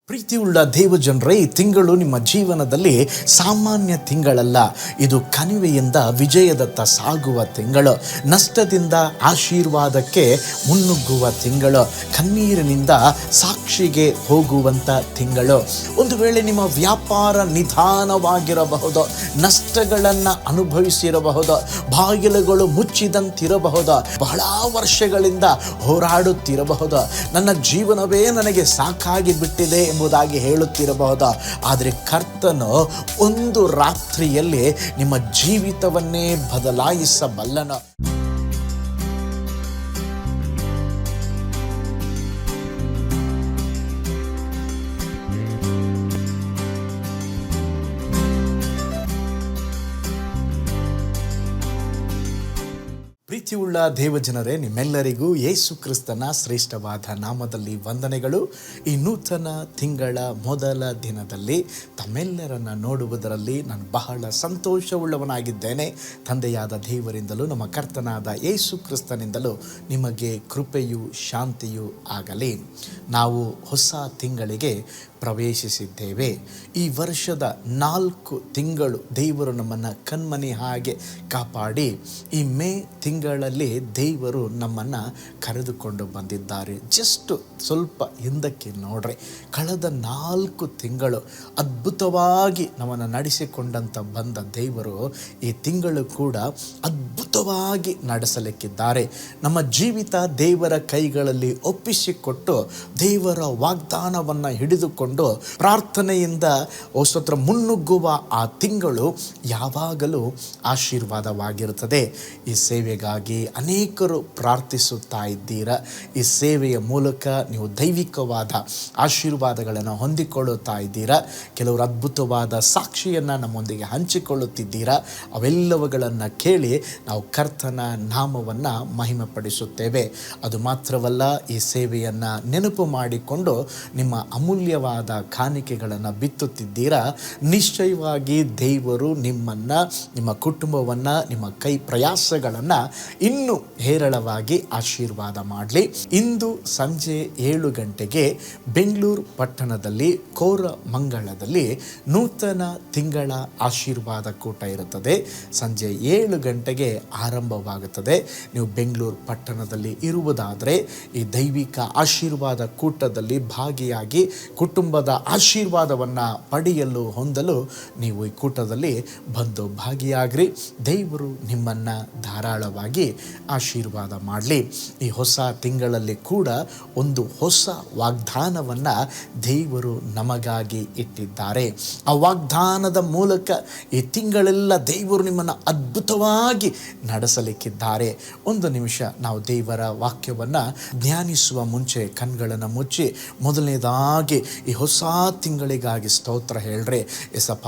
ಪ್ರೀತಿಯುಳ್ಳ ದೇವಜನರೇ, ಈ ತಿಂಗಳು ನಿಮ್ಮ ಜೀವನದಲ್ಲಿ ಸಾಮಾನ್ಯ ತಿಂಗಳಲ್ಲ. ಇದು ಕಣಿವೆಯಿಂದ ವಿಜಯದತ್ತ ಸಾಗುವ ತಿಂಗಳು, ನಷ್ಟದಿಂದ ಆಶೀರ್ವಾದಕ್ಕೆ ಮುನ್ನುಗ್ಗುವ ತಿಂಗಳು, ಕಣ್ಣೀರಿನಿಂದ ಸಾಕ್ಷಿಗೆ ಹೋಗುವಂಥ ತಿಂಗಳು. ಒಂದು ವೇಳೆ ನಿಮ್ಮ ವ್ಯಾಪಾರ ನಿಧಾನವಾಗಿರಬಹುದು, ನಷ್ಟಗಳನ್ನು ಅನುಭವಿಸಿರಬಹುದು, ಬಾಗಿಲುಗಳು ಮುಚ್ಚಿದಂತಿರಬಹುದು, ಬಹಳ ವರ್ಷಗಳಿಂದ ಹೋರಾಡುತ್ತಿರಬಹುದು, ನನ್ನ ಜೀವನವೇ ನನಗೆ ಸಾಕಾಗಿ ಬಿಟ್ಟಿದೆ ಎಂಬುದಾಗಿ ಹೇಳುತ್ತಿರಬಹುದು. ಆದರೆ ಕರ್ತನು ಒಂದು ರಾತ್ರಿಯಲ್ಲಿ ನಿಮ್ಮ ಜೀವಿತವನ್ನೇ ಬದಲಾಯಿಸಬಲ್ಲನು. ಪ್ರೀತಿಯುಳ್ಳ ದೇವಜನರೇ, ನಿಮ್ಮೆಲ್ಲರಿಗೂ ಯೇಸು ಕ್ರಿಸ್ತನ ಶ್ರೇಷ್ಠವಾದ ನಾಮದಲ್ಲಿ ವಂದನೆಗಳು. ಈ ನೂತನ ತಿಂಗಳ ಮೊದಲ ದಿನದಲ್ಲಿ ತಮ್ಮೆಲ್ಲರನ್ನು ನೋಡುವುದರಲ್ಲಿ ನಾನು ಬಹಳ ಸಂತೋಷವುಳ್ಳವನಾಗಿದ್ದೇನೆ. ತಂದೆಯಾದ ದೇವರಿಂದಲೂ ನಮ್ಮ ಕರ್ತನಾದ ಯೇಸು ಕ್ರಿಸ್ತನಿಂದಲೂ ನಿಮಗೆ ಕೃಪೆಯೂ ಶಾಂತಿಯೂ ಆಗಲಿ. ನಾವು ಹೊಸ ತಿಂಗಳಿಗೆ ಪ್ರವೇಶಿಸಿದ್ದೇವೆ. ಈ ವರ್ಷದ 4 ತಿಂಗಳು ದೇವರು ನಮ್ಮನ್ನು ಕಣ್ಮನೆ ಹಾಗೆ ಕಾಪಾಡಿ ಈ ಮೇ ತಿಂಗಳಲ್ಲಿ ದೇವರು ನಮ್ಮನ್ನು ಕರೆದುಕೊಂಡು ಬಂದಿದ್ದಾರೆ. ಜಸ್ಟ್ ಸ್ವಲ್ಪ ಹಿಂದಕ್ಕೆ ನೋಡ್ರಿ, ಕಳೆದ 4 ತಿಂಗಳು ಅದ್ಭುತವಾಗಿ ನಮ್ಮನ್ನು ನಡೆಸಿಕೊಂಡಂತ ಬಂದ ದೇವರು ಈ ತಿಂಗಳು ಕೂಡ ಅದ್ಭುತವಾಗಿ ನಡೆಸಲಿಕ್ಕಿದ್ದಾರೆ. ನಮ್ಮ ಜೀವಿತ ದೇವರ ಕೈಗಳಲ್ಲಿ ಒಪ್ಪಿಸಿಕೊಟ್ಟು ದೇವರ ವಾಗ್ದಾನವನ್ನು ಹಿಡಿದುಕೊಂಡು ಪ್ರಾರ್ಥನೆಯಿಂದ ಸ್ತೋತ್ರ ಮುನ್ನುಗ್ಗುವ ಆ ತಿಂಗಳು ಯಾವಾಗಲೂ ಆಶೀರ್ವಾದವಾಗಿರುತ್ತದೆ. ಈ ಸೇವೆಗಾಗಿ ಅನೇಕರು ಪ್ರಾರ್ಥಿಸುತ್ತಾ ಇದ್ದೀರಾ. ಈ ಸೇವೆಯ ಮೂಲಕ ನೀವು ದೈವಿಕವಾದ ಆಶೀರ್ವಾದಗಳನ್ನು ಹೊಂದಿಕೊಳ್ಳುತ್ತಾ ಇದ್ದೀರಾ. ಕೆಲವರು ಅದ್ಭುತವಾದ ಸಾಕ್ಷಿಯನ್ನು ನಮ್ಮೊಂದಿಗೆ ಹಂಚಿಕೊಳ್ಳುತ್ತಿದ್ದೀರಾ. ಅವೆಲ್ಲವುಗಳನ್ನು ಕೇಳಿ ನಾವು ಕರ್ತನ ನಾಮವನ್ನು ಮಹಿಮೆಪಡಿಸುತ್ತೇವೆ. ಅದು ಮಾತ್ರವಲ್ಲ, ಈ ಸೇವೆಯನ್ನು ನೆನಪು ಮಾಡಿಕೊಂಡು ನಿಮ್ಮ ಅಮೂಲ್ಯವಾದ ಕಾಣಿಕೆಗಳನ್ನು ಬಿತ್ತುತ್ತಿದ್ದೀರಾ. ನಿಶ್ಚಯವಾಗಿ ದೇವರು ನಿಮ್ಮನ್ನು, ನಿಮ್ಮ ಕುಟುಂಬವನ್ನು, ನಿಮ್ಮ ಕೈ ಪ್ರಯಾಸಗಳನ್ನು ಇನ್ನೂ ಹೇರಳವಾಗಿ ಆಶೀರ್ವಾದ ಮಾಡಲಿ. ಇಂದು ಸಂಜೆ 7 ಗಂಟೆಗೆ ಬೆಂಗಳೂರು ಪಟ್ಟಣದಲ್ಲಿ ಕೋರಮಂಗಲದಲ್ಲಿ ನೂತನ ತಿಂಗಳ ಆಶೀರ್ವಾದ ಕೂಟ ಇರುತ್ತದೆ. ಸಂಜೆ 7 ಗಂಟೆಗೆ ಆರಂಭವಾಗುತ್ತದೆ. ನೀವು ಬೆಂಗಳೂರು ಪಟ್ಟಣದಲ್ಲಿ ಇರುವುದಾದರೆ ಈ ದೈವಿಕ ಆಶೀರ್ವಾದ ಕೂಟದಲ್ಲಿ ಭಾಗಿಯಾಗಿ ಕುಟುಂಬದ ಆಶೀರ್ವಾದವನ್ನು ಪಡೆಯಲು ಹೊಂದಲು ನೀವು ಈ ಕೂಟದಲ್ಲಿ ಬಂದು ಭಾಗಿಯಾಗ್ರಿ. ದೇವರು ನಿಮ್ಮನ್ನು ಧಾರಾಳವಾಗಿ ಆಶೀರ್ವಾದ ಮಾಡಲಿ. ಈ ಹೊಸ ತಿಂಗಳಲ್ಲಿ ಕೂಡ ಒಂದು ಹೊಸ ವಾಗ್ದಾನವನ್ನು ದೇವರು ನಮಗಾಗಿ ಇಟ್ಟಿದ್ದಾರೆ. ಆ ವಾಗ್ದಾನದ ಮೂಲಕ ಈ ತಿಂಗಳೆಲ್ಲ ದೇವರು ನಿಮ್ಮನ್ನು ಅದ್ಭುತವಾಗಿ ನಡೆಸಲಿಕ್ಕಿದ್ದಾರೆ. ಒಂದು ನಿಮಿಷ ನಾವು ದೇವರ ವಾಕ್ಯವನ್ನು ಧ್ಯಾನಿಸುವ ಮುಂಚೆ ಕಣ್ಗಳನ್ನು ಮುಚ್ಚಿ ಮೊದಲನೇದಾಗಿ ಈ ಹೊಸ ತಿಂಗಳಿಗಾಗಿ ಸ್ತೋತ್ರ ಹೇಳ್ರಿ. ಎಸಪ್ಪ,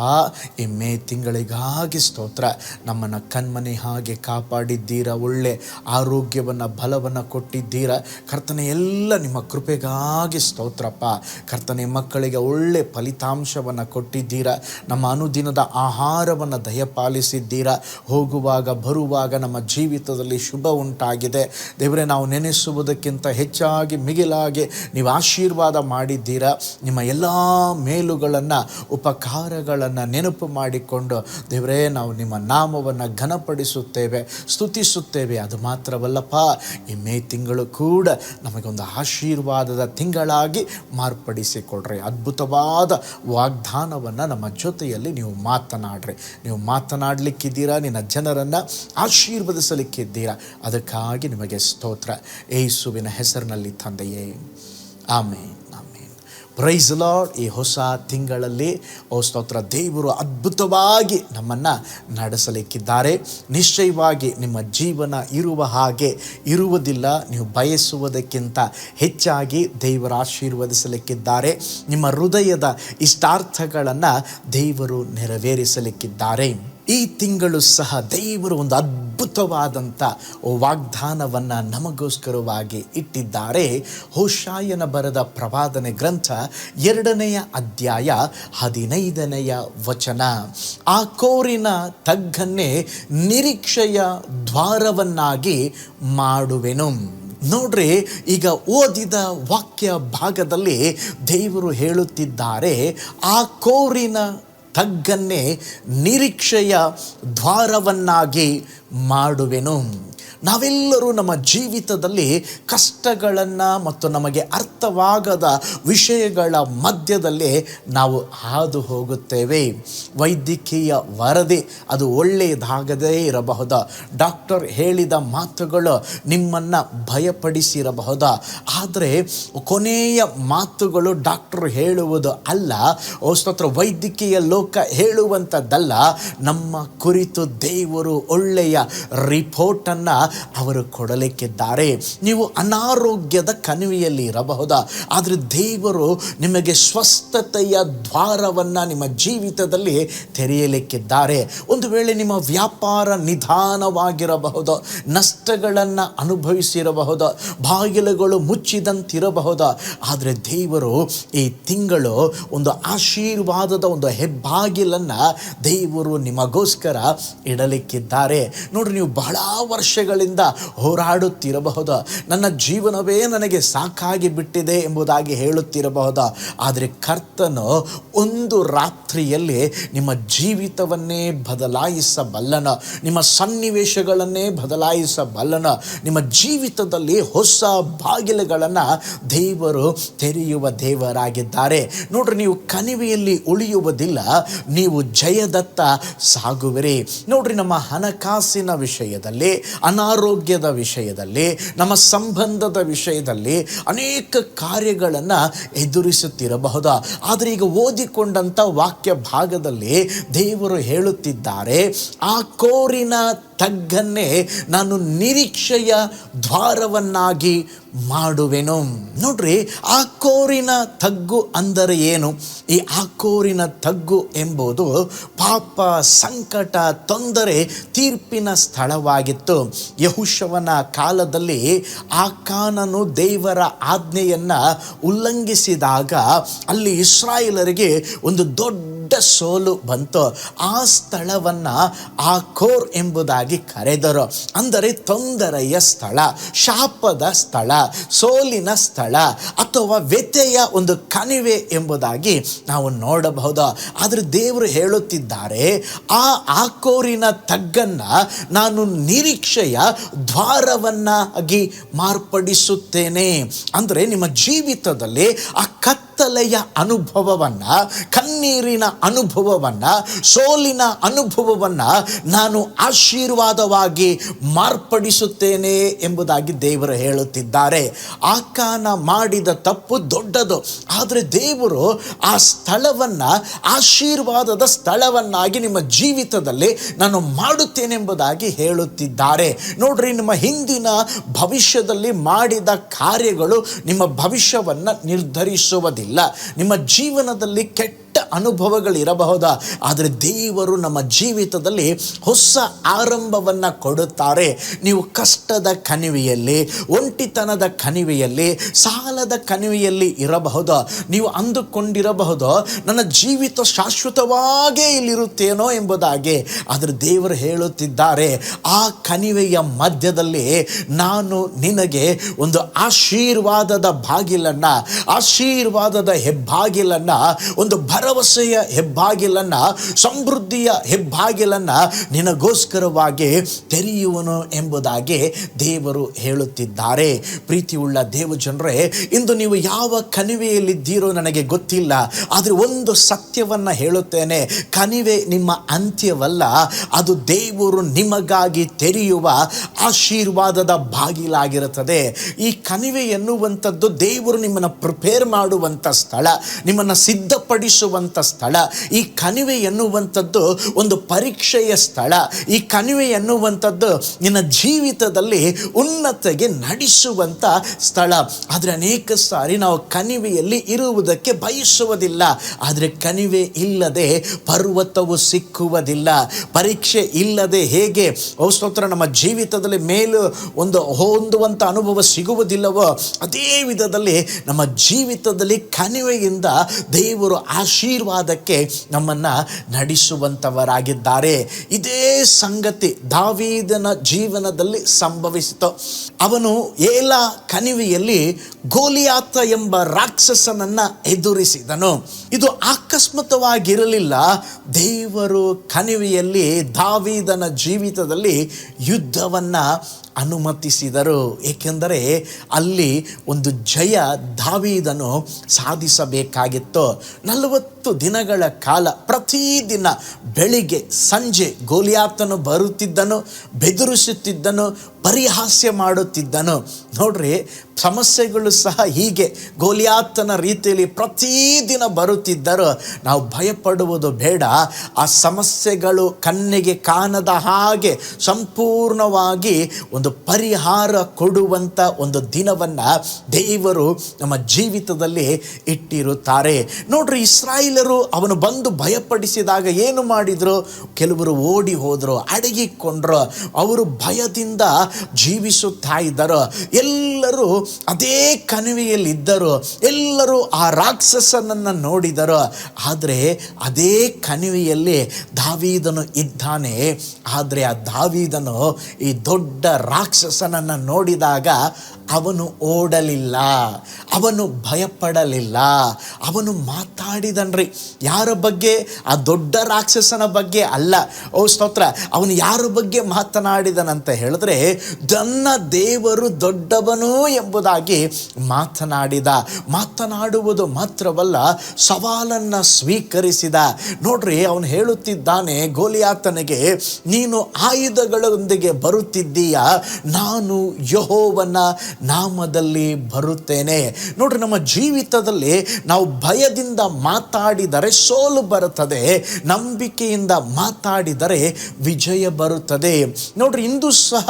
ಈ ಮೇ ತಿಂಗಳಿಗಾಗಿ ಸ್ತೋತ್ರ. ನಮ್ಮನ್ನು ಕಣ್ಮನೆ ಹಾಗೆ ಕಾಪಾಡಿದ್ದೀರಾ, ಒಳ್ಳೆ ಆರೋಗ್ಯವನ್ನು ಬಲವನ್ನು ಕೊಟ್ಟಿದ್ದೀರಾ ಕರ್ತನೆ. ಎಲ್ಲ ನಿಮ್ಮ ಕೃಪೆಗಾಗಿ ಸ್ತೋತ್ರಪ್ಪ. ಕರ್ತನೆ, ಮಕ್ಕಳಿಗೆ ಒಳ್ಳೆ ಫಲಿತಾಂಶವನ್ನು ಕೊಟ್ಟಿದ್ದೀರಾ. ನಮ್ಮ ಅನುದಿನದ ಆಹಾರವನ್ನು ದಯಪಾಲಿಸಿದ್ದೀರಾ. ಹೋಗುವಾಗ ಬರುವಾಗ ನಮ್ಮ ಜೀವಿತದಲ್ಲಿ ಶುಭ ಉಂಟಾಗಿದೆ ದೇವರೇ. ನಾವು ನೆನೆಸುವುದಕ್ಕಿಂತ ಹೆಚ್ಚಾಗಿ ಮಿಗಿಲಾಗಿ ನೀವು ಆಶೀರ್ವಾದ ಮಾಡಿದ್ದೀರಾ. ನಿಮ್ಮ ಎಲ್ಲ ಮೇಲುಗಳನ್ನು, ಉಪಕಾರಗಳನ್ನು ನೆನಪು ಮಾಡಿಕೊಂಡು ದೇವರೇ ನಾವು ನಿಮ್ಮ ನಾಮವನ್ನು ಘನಪಡಿಸುತ್ತೇವೆ, ಸ್ತುತಿಸುತ್ತೇವೆ. ಅದು ಮಾತ್ರವಲ್ಲಪ್ಪ, ಈ ಮೇ ತಿಂಗಳು ಕೂಡ ನಮಗೊಂದು ಆಶೀರ್ವಾದದ ತಿಂಗಳಾಗಿ ಮಾರ್ಪಡಿಸಿಕೊಡ್ರಿ. ಅದ್ಭುತವಾದ ವಾಗ್ದಾನವನ್ನು ನಮ್ಮ ಜೊತೆಯಲ್ಲಿ ನೀವು ಮಾತನಾಡ್ರಿ. ನೀವು ಮಾತನಾಡಲಿಕ್ಕಿದ್ದೀರಾ, ನಿನ್ನ ಜನರನ್ನು ಆಶೀರ್ವದಿಸಲಿಕ್ಕಿದ್ದೀರಾ. ಅದಕ್ಕಾಗಿ ನಿಮಗೆ ಸ್ತೋತ್ರ, ಯೇಸುವಿನ ಹೆಸರಿನಲ್ಲಿ ತಂದೆಯೇ, ಆಮೇನ್. Price lord. ಈ ಹೊಸ ತಿಂಗಳಲ್ಲಿ ಸ್ತೋತ್ರ, ದೇವರು ಅದ್ಭುತವಾಗಿ ನಮ್ಮನ್ನು ನಡೆಸಲಿಕ್ಕಿದ್ದಾರೆ. ನಿಶ್ಚಯವಾಗಿ ನಿಮ್ಮ ಜೀವನ ಇರುವ ಹಾಗೆ ಇರುವುದಿಲ್ಲ. ನೀವು ಬಯಸುವುದಕ್ಕಿಂತ ಹೆಚ್ಚಾಗಿ ದೇವರು ಆಶೀರ್ವದಿಸಲಿಕ್ಕಿದ್ದಾರೆ. ನಿಮ್ಮ ಹೃದಯದ ಇಷ್ಟಾರ್ಥಗಳನ್ನು ದೇವರು ನೆರವೇರಿಸಲಿಕ್ಕಿದ್ದಾರೆ. ಈ ತಿಂಗಳು ಸಹ ದೇವರು ಒಂದು ಅದ್ಭುತವಾದಂಥ ವಾಗ್ದಾನವನ್ನು ನಮಗೋಸ್ಕರವಾಗಿ ಇಟ್ಟಿದ್ದಾರೆ. ಹೋಶಾಯನ ಬರೆದ ಪ್ರವಾದನೆ ಗ್ರಂಥ 2ನೇ ಅಧ್ಯಾಯ 15ನೇ ವಚನ. ಆ ಕೋರಿನ ತಗ್ಗನ್ನೇ ನಿರೀಕ್ಷೆಯ ದ್ವಾರವನ್ನಾಗಿ ಮಾಡುವೆನು. ನೋಡ್ರಿ, ಈಗ ಓದಿದ ವಾಕ್ಯ ಭಾಗದಲ್ಲಿ ದೇವರು ಹೇಳುತ್ತಿದ್ದಾರೆ, ಆ ಕೋರಿನ ತಗ್ಗನ್ನೇ ನಿರೀಕ್ಷೆಯ ದ್ವಾರವನ್ನಾಗಿ ಮಾಡುವೆನು. ನಾವೆಲ್ಲರೂ ನಮ್ಮ ಜೀವಿತದಲ್ಲಿ ಕಷ್ಟಗಳನ್ನು ಮತ್ತು ನಮಗೆ ಅರ್ಥವಾಗದ ವಿಷಯಗಳ ಮಧ್ಯದಲ್ಲಿ ನಾವು ಹಾದು ಹೋಗುತ್ತೇವೆ. ವೈದ್ಯಕೀಯ ವರದಿ ಅದು ಒಳ್ಳೆಯದಾಗದೇ ಇರಬಹುದು, ಡಾಕ್ಟರ್ ಹೇಳಿದ ಮಾತುಗಳು ನಿಮ್ಮನ್ನು ಭಯಪಡಿಸಿರಬಹುದು, ಆದರೆ ಕೊನೆಯ ಮಾತುಗಳು ಡಾಕ್ಟರ್ ಹೇಳುವುದು ಅಲ್ಲ, ಸ್ತೋತ್ರ, ವೈದ್ಯಕೀಯ ಲೋಕ ಹೇಳುವಂಥದ್ದಲ್ಲ. ನಮ್ಮ ಕುರಿತು ದೇವರು ಒಳ್ಳೆಯ ರಿಪೋರ್ಟನ್ನು ಅವರು ಕೊಡಲಿಕ್ಕಿದ್ದಾರೆ. ನೀವು ಅನಾರೋಗ್ಯದ ಕಣಿವೆಯಲ್ಲಿ ಇರಬಹುದು, ಆದರೆ ದೇವರು ನಿಮಗೆ ಸ್ವಸ್ಥತೆಯ ದ್ವಾರವನ್ನು ನಿಮ್ಮ ಜೀವಿತದಲ್ಲಿ ತೆರೆಯಲಿಕ್ಕಿದ್ದಾರೆ. ಒಂದು ವೇಳೆ ನಿಮ್ಮ ವ್ಯಾಪಾರ ನಿಧಾನವಾಗಿರಬಹುದು, ನಷ್ಟಗಳನ್ನು ಅನುಭವಿಸಿರಬಹುದು, ಬಾಗಿಲುಗಳು ಮುಚ್ಚಿದಂತಿರಬಹುದು, ಆದರೆ ದೇವರು ಈ ತಿಂಗಳು ಒಂದು ಆಶೀರ್ವಾದದ ಒಂದು ಹೆಬ್ಬಾಗಿಲನ್ನು ದೇವರು ನಿಮಗೋಸ್ಕರ ಇಡಲಿಕ್ಕಿದ್ದಾರೆ. ನೋಡ್ರಿ, ನೀವು ಬಹಳ ವರ್ಷಗಳಿಂದ ಹೋರಾಡುತ್ತಿರಬಹುದು, ನನ್ನ ಜೀವನವೇ ನನಗೆ ಸಾಕಾಗಿ ಬಿಟ್ಟಿದೆ ಎಂಬುದಾಗಿ ಹೇಳುತ್ತಿರಬಹುದು, ಆದರೆ ಕರ್ತನು ಒಂದು ರಾತ್ರಿಯಲ್ಲಿ ನಿಮ್ಮ ಜೀವಿತವನ್ನೇ ಬದಲಾಯಿಸಬಲ್ಲನು, ನಿಮ್ಮ ಸನ್ನಿವೇಶಗಳನ್ನೇ ಬದಲಾಯಿಸಬಲ್ಲನು. ನಿಮ್ಮ ಜೀವಿತದಲ್ಲಿ ಹೊಸ ಬಾಗಿಲುಗಳನ್ನು ದೇವರು ತೆರೆಯುವ ದೇವರಾಗಿದ್ದಾರೆ. ನೋಡ್ರಿ, ನೀವು ಕಣಿವೆಯಲ್ಲಿ ಉಳಿಯುವುದಿಲ್ಲ, ನೀವು ಜಯದತ್ತ ಸಾಗುವಿರಿ. ನೋಡ್ರಿ, ನಮ್ಮ ಹಣಕಾಸಿನ ವಿಷಯದಲ್ಲಿ, ಅನಾರೋಗ್ಯದ ವಿಷಯದಲ್ಲಿ, ನಮ್ಮ ಸಂಬಂಧದ ವಿಷಯದಲ್ಲಿ ಅನೇಕ ಕಾರ್ಯಗಳನ್ನು ಎದುರಿಸುತ್ತಿರಬಹುದು, ಆದರೆ ಈಗ ಓದಿಕೊಂಡಂಥ ವಾಕ್ಯ ಭಾಗದಲ್ಲಿ ದೇವರು ಹೇಳುತ್ತಿದ್ದಾರೆ, ಆ ಕೋರಿನ ತಗ್ಗನ್ನೇ ನಾನು ನಿರೀಕ್ಷೆಯ ದ್ವಾರವನ್ನಾಗಿ ಮಾಡುವೆನು. ನೋಡ್ರಿ, ಆ ಕೋರಿನ ತಗ್ಗು ಅಂದರೆ ಏನು? ಈ ಆಕೋರಿನ ತಗ್ಗು ಎಂಬುದು ಪಾಪ, ಸಂಕಟ, ತೊಂದರೆ, ತೀರ್ಪಿನ ಸ್ಥಳವಾಗಿತ್ತು. ಯೆಹೋಶುವನ ಕಾಲದಲ್ಲಿ ಆಕಾನನು ದೇವರ ಆಜ್ಞೆಯನ್ನು ಉಲ್ಲಂಘಿಸಿದಾಗ ಅಲ್ಲಿ ಇಸ್ರಾಯೇಲರಿಗೆ ಒಂದು ದೊಡ್ಡ ಸೋಲು ಬಂತು. ಆ ಸ್ಥಳವನ್ನು ಆಕೋರ್ ಎಂಬುದಾಗಿ ಕರೆದರು. ಅಂದರೆ ತೊಂದರೆಯ ಸ್ಥಳ, ಶಾಪದ ಸ್ಥಳ, ಸೋಲಿನ ಸ್ಥಳ ಅಥವಾ ವ್ಯಥೆಯ ಒಂದು ಕಣಿವೆ ಎಂಬುದಾಗಿ ನಾವು ನೋಡಬಹುದು. ಆದರೆ ದೇವರು ಹೇಳುತ್ತಿದ್ದಾರೆ, ಆ ಆಕೋರಿನ ತಗ್ಗನ್ನು ನಾನು ನಿರೀಕ್ಷೆಯ ದ್ವಾರವನ್ನಾಗಿ ಮಾರ್ಪಡಿಸುತ್ತೇನೆ. ಅಂದರೆ ನಿಮ್ಮ ಜೀವಿತದಲ್ಲಿ ಆ ಕತ್ತಲೆಯ ಅನುಭವವನ್ನು, ಕಣ್ಣೀರಿನ ಅನುಭವವನ್ನು, ಸೋಲಿನ ಅನುಭವವನ್ನು ನಾನು ಆಶೀರ್ವಾದವಾಗಿ ಮಾರ್ಪಡಿಸುತ್ತೇನೆ ಎಂಬುದಾಗಿ ದೇವರು ಹೇಳುತ್ತಿದ್ದಾರೆ. ಆಕಾನ ಮಾಡಿದ ತಪ್ಪು ದೊಡ್ಡದು, ಆದರೆ ದೇವರು ಆ ಸ್ಥಳವನ್ನು ಆಶೀರ್ವಾದದ ಸ್ಥಳವನ್ನಾಗಿ ನಿಮ್ಮ ಜೀವಿತದಲ್ಲಿ ನಾನು ಮಾಡುತ್ತೇನೆ ಎಂಬುದಾಗಿ ಹೇಳುತ್ತಿದ್ದಾರೆ. ನೋಡ್ರಿ, ನಿಮ್ಮ ಹಿಂದಿನ ಭವಿಷ್ಯದಲ್ಲಿ ಮಾಡಿದ ಕಾರ್ಯಗಳು ನಿಮ್ಮ ಭವಿಷ್ಯವನ್ನು ನಿರ್ಧರಿಸುವುದಿಲ್ಲ. ನಿಮ್ಮ ಜೀವನದಲ್ಲಿ ಕೆಟ್ಟ ಅನುಭವಗಳಿರಬಹುದು, ಆದರೆ ದೇವರು ನಮ್ಮ ಜೀವಿತದಲ್ಲಿ ಹೊಸ ಆರಂಭವನ್ನು ಕೊಡುತ್ತಾರೆ. ನೀವು ಕಷ್ಟದ ಕಣಿವೆಯಲ್ಲಿ, ಒಂಟಿತನದ ಕಣಿವೆಯಲ್ಲಿ, ಸಾಲದ ಕಣಿವೆಯಲ್ಲಿ ಇರಬಹುದು. ನೀವು ಅಂದುಕೊಂಡಿರಬಹುದು, ನನ್ನ ಜೀವಿತ ಶಾಶ್ವತವಾಗೇ ಇಲ್ಲಿರುತ್ತೇನೋ ಎಂಬುದಾಗಿ, ಆದರೆ ದೇವರು ಹೇಳುತ್ತಿದ್ದಾರೆ, ಆ ಕಣಿವೆಯ ಮಧ್ಯದಲ್ಲಿ ನಾನು ನಿನಗೆ ಒಂದು ಆಶೀರ್ವಾದದ ಬಾಗಿಲನ್ನು, ಆಶೀರ್ವಾದದ ಹೆಬ್ಬಾಗಿಲನ್ನು, ಒಂದು ಭರವಸೆಯ ಹೆಬ್ಬಾಗಿಲನ್ನು, ಸಮೃದ್ಧಿಯ ಹೆಬ್ಬಾಗಿಲನ್ನು ನಿನಗೋಸ್ಕರವಾಗಿ ತೆರೆಯುವನು ಎಂಬುದಾಗಿ ದೇವರು ಹೇಳುತ್ತಿದ್ದಾರೆ. ಪ್ರೀತಿಯುಳ್ಳ ದೇವಜನರೇ, ಇಂದು ನೀವು ಯಾವ ಕಣಿವೆಯಲ್ಲಿದ್ದೀರೋ ನನಗೆ ಗೊತ್ತಿಲ್ಲ, ಆದರೆ ಒಂದು ಸತ್ಯವನ್ನು ಹೇಳುತ್ತೇನೆ, ಕಣಿವೆ ನಿಮ್ಮ ಅಂತ್ಯವಲ್ಲ, ಅದು ದೇವರು ನಿಮಗಾಗಿ ತೆರೆಯುವ ಆಶೀರ್ವಾದದ ಬಾಗಿಲಾಗಿರುತ್ತದೆ. ಈ ಕಣಿವೆ ಎನ್ನುವಂಥದ್ದು ದೇವರು ನಿಮ್ಮನ್ನು ಪ್ರಿಪೇರ್ ಮಾಡುವಂಥ ಸ್ಥಳ, ನಿಮ್ಮನ್ನು ಸಿದ್ಧಪಡಿಸುವಂಥ ಸ್ಥಳ. ಈ ಕಣಿವೆ ಎನ್ನುವಂಥದ್ದು ಒಂದು ಪರೀಕ್ಷೆಯ ಸ್ಥಳ. ಈ ಕಣಿವೆ ಎನ್ನುವಂಥದ್ದು ನಿನ್ನ ಜೀವಿತದಲ್ಲಿ ಉನ್ನತಿಗೆ ನಡೆಸುವಂಥ ಸ್ಥಳ. ಆದರೆ ಅನೇಕ ಸಾರಿ ನಾವು ಕಣಿವೆಯಲ್ಲಿ ಇರುವುದಕ್ಕೆ ಬಯಸುವುದಿಲ್ಲ, ಆದರೆ ಕಣಿವೆ ಇಲ್ಲದೆ ಪರ್ವತವು ಸಿಕ್ಕುವುದಿಲ್ಲ. ಪರೀಕ್ಷೆ ಇಲ್ಲದೆ ಹೇಗೆ ಸ್ತೋತ್ರ ನಮ್ಮ ಜೀವಿತದಲ್ಲಿ ಮೇಲು ಒಂದು ಹೊಂದುವಂಥ ಅನುಭವ ಸಿಗುವುದಿಲ್ಲವೋ, ಅದೇ ವಿಧದಲ್ಲಿ ನಮ್ಮ ಜೀವಿತದಲ್ಲಿ ಕಣಿವೆಯಿಂದ ದೇವರು ಆಶೀರ್ವಾದಕ್ಕೆ ನಮ್ಮನ್ನು ನಡೆಸುವಂಥವರಾಗಿದ್ದಾರೆ. ಇದೇ ಸಂಗತಿ ದಾವೀದನ ಜೀವನದಲ್ಲಿ ಸಂಭವಿಸಿತು. ಅವನು ಏಲ ಕಣಿವೆಯಲ್ಲಿ ಗೋಲಿಯಾತ ಎಂಬ ರಾಕ್ಷಸನನ್ನು ಎದುರಿಸಿದನು. ಇದು ಆಕಸ್ಮಿಕವಾಗಿರಲಿಲ್ಲ. ದೇವರು ಕಣಿವೆಯಲ್ಲಿ ದಾವೀದನ ಜೀವಿತದಲ್ಲಿ ಯುದ್ಧವನ್ನು ಅನುಮತಿಸಿದರು. ಏಕೆಂದರೆ ಅಲ್ಲಿ ಒಂದು ಜಯ ದಾವೀದನು ಸಾಧಿಸಬೇಕಾಗಿತ್ತು. 40 ದಿನಗಳ ಕಾಲ ಪ್ರತಿದಿನ ಬೆಳಿಗ್ಗೆ ಸಂಜೆ ಗೋಲಿಯಾತನು ಬರುತ್ತಿದ್ದನು, ಬೆದರಿಸುತ್ತಿದ್ದನು, ಪರಿಹಾಸ್ಯ ಮಾಡುತ್ತಿದ್ದನು. ನೋಡ್ರಿ, ಸಮಸ್ಯೆಗಳು ಸಹ ಹೀಗೆ ಗೋಲಿಯಾತನ ರೀತಿಯಲ್ಲಿ ಪ್ರತಿದಿನ ಬರುತ್ತಿದ್ದರು. ನಾವು ಭಯಪಡುವುದು ಬೇಡ. ಆ ಸಮಸ್ಯೆಗಳು ಕಣ್ಣಿಗೆ ಕಾಣದ ಹಾಗೆ ಸಂಪೂರ್ಣವಾಗಿ ಒಂದು ಪರಿಹಾರ ಕೊಡುವಂಥ ಒಂದು ದಿನವನ್ನು ದೇವರು ನಮ್ಮ ಜೀವಿತದಲ್ಲಿ ಇಟ್ಟಿರುತ್ತಾರೆ. ನೋಡ್ರಿ, ಇಸ್ರಾಯೇಲರು ಅವನು ಬಂದು ಭಯಪಡಿಸಿದಾಗ ಏನು ಮಾಡಿದರು? ಕೆಲವರು ಓಡಿ ಹೋದರು, ಅಡಗಿಕೊಂಡ್ರು. ಅವರು ಭಯದಿಂದ ಜೀವಿಸುತ್ತಾ ಇದ್ದರು. ಎಲ್ಲರೂ ಅದೇ ಕಣಿವೆಯಲ್ಲಿದ್ದರು. ಎಲ್ಲರೂ ಆ ರಾಕ್ಷಸನನ್ನು ನೋಡಿದರು. ಆದರೆ ಅದೇ ಕಣಿವೆಯಲ್ಲಿ ದಾವೀದನು ಇದ್ದಾನೆ. ಆದರೆ ಆ ದಾವೀದನು ಈ ದೊಡ್ಡ ರಾಕ್ಷಸನನ್ನು ನೋಡಿದಾಗ ಅವನು ಓಡಲಿಲ್ಲ, ಅವನು ಭಯಪಡಲಿಲ್ಲ, ಅವನು ಮಾತಾಡಿದನ್ರಿ. ಯಾರ ಬಗ್ಗೆ? ಆ ದೊಡ್ಡ ರಾಕ್ಷಸನ ಬಗ್ಗೆ ಅಲ್ಲ. ಓ ಸ್ತೋತ್ರ. ಅವನು ಯಾರ ಬಗ್ಗೆ ಮಾತನಾಡಿದನಂತ ಹೇಳಿದ್ರೆ, ನನ್ನ ದೇವರು ದೊಡ್ಡವನು ಎಂಬುದಾಗಿ ಮಾತನಾಡಿದ. ಮಾತನಾಡುವುದು ಮಾತ್ರವಲ್ಲ, ಸವಾಲನ್ನು ಸ್ವೀಕರಿಸಿದ. ನೋಡ್ರಿ, ಅವನು ಹೇಳುತ್ತಿದ್ದಾನೆ ಗೋಲಿಯಾತನಿಗೆ, ನೀನು ಆಯುಧಗಳೊಂದಿಗೆ ಬರುತ್ತಿದ್ದೀಯ, ನಾನು ಯೆಹೋವನ ನಾಮದಲ್ಲಿ ಬರುತ್ತೇನೆ. ನೋಡ್ರಿ, ನಮ್ಮ ಜೀವಿತದಲ್ಲಿ ನಾವು ಭಯದಿಂದ ಮಾತಾಡಿದರೆ ಸೋಲು ಬರುತ್ತದೆ, ನಂಬಿಕೆಯಿಂದ ಮಾತಾಡಿದರೆ ವಿಜಯ ಬರುತ್ತದೆ. ನೋಡ್ರಿ, ಇಂದು ಸಹ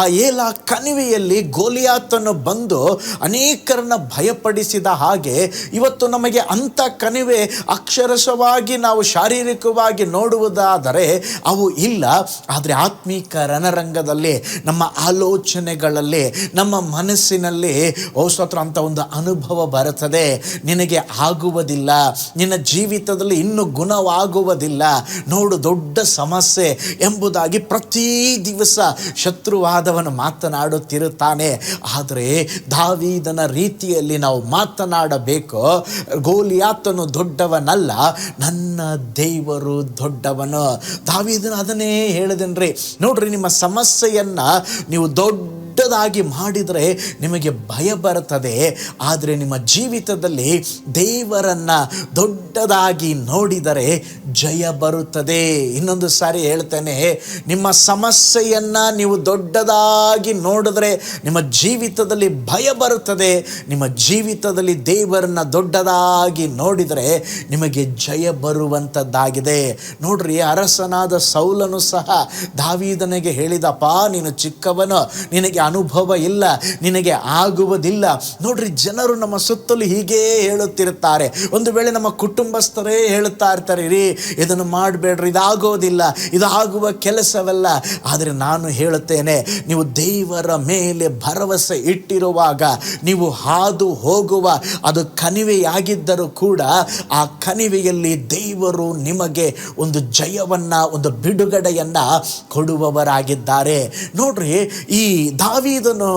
ಆ ಏಲ ಕಣಿವೆಯಲ್ಲಿ ಗೋಲಿಯಾತನು ಬಂದು ಅನೇಕರನ್ನ ಭಯಪಡಿಸಿದ ಹಾಗೆ ಇವತ್ತು ನಮಗೆ ಅಂಥ ಕಣಿವೆ ಅಕ್ಷರಶವಾಗಿ ನಾವು ಶಾರೀರಿಕವಾಗಿ ನೋಡುವುದಾದರೆ ಅವು ಇಲ್ಲ. ಆದರೆ ಆತ್ಮೀಕ ರಣರಂಗದಲ್ಲಿ, ನಮ್ಮ ಆಲೋಚನೆಗಳಲ್ಲಿ, ನಮ್ಮ ಮನಸ್ಸಿನಲ್ಲಿ ಸ್ತೋತ್ರ ಅಂತ ಒಂದು ಅನುಭವ ಬರುತ್ತದೆ. ನಿನಗೆ ಆಗುವುದಿಲ್ಲ, ನಿನ್ನ ಜೀವಿತದಲ್ಲಿ ಇನ್ನೂ ಗುಣವಾಗುವುದಿಲ್ಲ, ನೋಡು ದೊಡ್ಡ ಸಮಸ್ಯೆ ಎಂಬುದಾಗಿ ಪ್ರತಿ ದಿವಸ ಶತ್ರುವಾದವನು ಮಾತನಾಡುತ್ತಿರುತ್ತಾನೆ. ಆದರೆ ದಾವೀದನ ರೀತಿಯಲ್ಲಿ ನಾವು ಮಾತನಾಡಬೇಕು. ಗೋಲಿಯಾತನು ದೊಡ್ಡವನಲ್ಲ, ನನ್ನ ದೇವರು ದೊಡ್ಡವನು. ದಾವೀದನು ಅದನ್ನೇ ಹೇಳಿದನ್ರಿ. ನೋಡ್ರಿ, ನಿಮ್ಮ ಸಮಸ್ಯೆಯನ್ನ ನೀವು ದೊಡ್ಡದಾಗಿ ಮಾಡಿದರೆ ನಿಮಗೆ ಭಯ ಬರುತ್ತದೆ. ಆದರೆ ನಿಮ್ಮ ಜೀವಿತದಲ್ಲಿ ದೇವರನ್ನ ದೊಡ್ಡದಾಗಿ ನೋಡಿದರೆ ಜಯ ಬರುತ್ತದೆ. ಇನ್ನೊಂದು ಸಾರಿ ಹೇಳ್ತೇನೆ, ನಿಮ್ಮ ಸಮಸ್ಯೆಯನ್ನ ನೀವು ದೊಡ್ಡದಾಗಿ ನೋಡಿದ್ರೆ ನಿಮ್ಮ ಜೀವಿತದಲ್ಲಿ ಭಯ ಬರುತ್ತದೆ. ನಿಮ್ಮ ಜೀವಿತದಲ್ಲಿ ದೇವರನ್ನ ದೊಡ್ಡದಾಗಿ ನೋಡಿದರೆ ನಿಮಗೆ ಜಯ ಬರುವಂಥದ್ದಾಗಿದೆ. ನೋಡ್ರಿ, ಅರಸನಾದ ಸೌಲನು ಸಹ ದಾವೀದನಿಗೆ ಹೇಳಿದಪ್ಪ, ನೀನು ಚಿಕ್ಕವನು, ನಿನಗೆ ಅನುಭವ ಇಲ್ಲ, ನಿನಗೆ ಆಗುವುದಿಲ್ಲ. ನೋಡ್ರಿ, ಜನರು ನಮ್ಮ ಸುತ್ತಲೂ ಹೀಗೇ ಹೇಳುತ್ತಿರುತ್ತಾರೆ. ಒಂದು ವೇಳೆ ನಮ್ಮ ಕುಟುಂಬಸ್ಥರೇ ಹೇಳುತ್ತಾ ಇರ್ತಾರೆ, ರೀ ಇದನ್ನು ಮಾಡಬೇಡ್ರಿ, ಇದಾಗೋದಿಲ್ಲ, ಇದು ಆಗುವ ಕೆಲಸವಲ್ಲ. ಆದರೆ ನಾನು ಹೇಳುತ್ತೇನೆ, ನೀವು ದೇವರ ಮೇಲೆ ಭರವಸೆ ಇಟ್ಟಿರುವಾಗ, ನೀವು ಹಾದು ಹೋಗುವ ಅದು ಕಣಿವೆಯಾಗಿದ್ದರೂ ಕೂಡ ಆ ಕಣಿವೆಯಲ್ಲಿ ದೇವರು ನಿಮಗೆ ಒಂದು ಜಯವನ್ನ, ಒಂದು ಬಿಡುಗಡೆಯನ್ನ ಕೊಡುವವರಾಗಿದ್ದಾರೆ. ನೋಡ್ರಿ, ಈ ದಾವೀದನು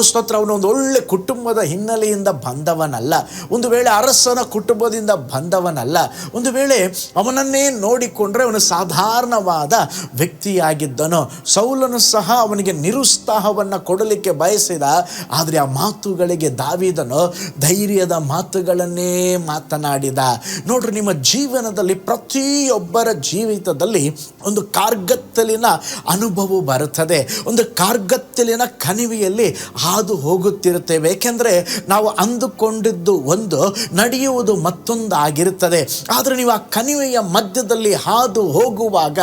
ಸ್ತೋತ್ರ ಅವನು ಒಂದು ಒಳ್ಳೆ ಕುಟುಂಬದ ಹಿನ್ನೆಲೆಯಿಂದ ಬಂದವನಲ್ಲ. ಒಂದು ವೇಳೆ ಅರಸನ ಕುಟುಂಬದಿಂದ ಬಂದವನಲ್ಲ. ಒಂದು ವೇಳೆ ಅವನನ್ನೇ ನೋಡಿಕೊಂಡ್ರೆ ಅವನು ಸಾಧಾರಣವಾದ ವ್ಯಕ್ತಿಯಾಗಿದ್ದನು. ಸೌಲನು ಸಹ ಅವನಿಗೆ ನಿರುತ್ಸಾಹವನ್ನು ಕೊಡಲಿಕ್ಕೆ ಬಯಸಿದ. ಆದರೆ ಆ ಮಾತುಗಳಿಗೆ ದಾವೀದನು ಧೈರ್ಯದ ಮಾತುಗಳನ್ನೇ ಮಾತನಾಡಿದ. ನೋಡ್ರಿ, ನಿಮ್ಮ ಜೀವನದಲ್ಲಿ ಪ್ರತಿಯೊಬ್ಬರ ಜೀವಿತದಲ್ಲಿ ಒಂದು ಕಾರ್ಗತ್ತಲಿನ ಅನುಭವ ಬರುತ್ತದೆ. ಒಂದು ಕಾರ್ಗತ್ತಲಿನ ಕಣಿವೆಯಲ್ಲಿ ಹಾದು ಹೋಗುತ್ತಿರುತ್ತೇವೆ. ಏಕೆಂದರೆ ನಾವು ಅಂದುಕೊಂಡಿದ್ದು ಒಂದು, ನಡೆಯುವುದು ಮತ್ತೊಂದು ಆಗಿರುತ್ತದೆ. ಆದರೆ ನೀವು ಆ ಕಣಿವೆಯ ಮಧ್ಯದಲ್ಲಿ ಹಾದು ಹೋಗುವಾಗ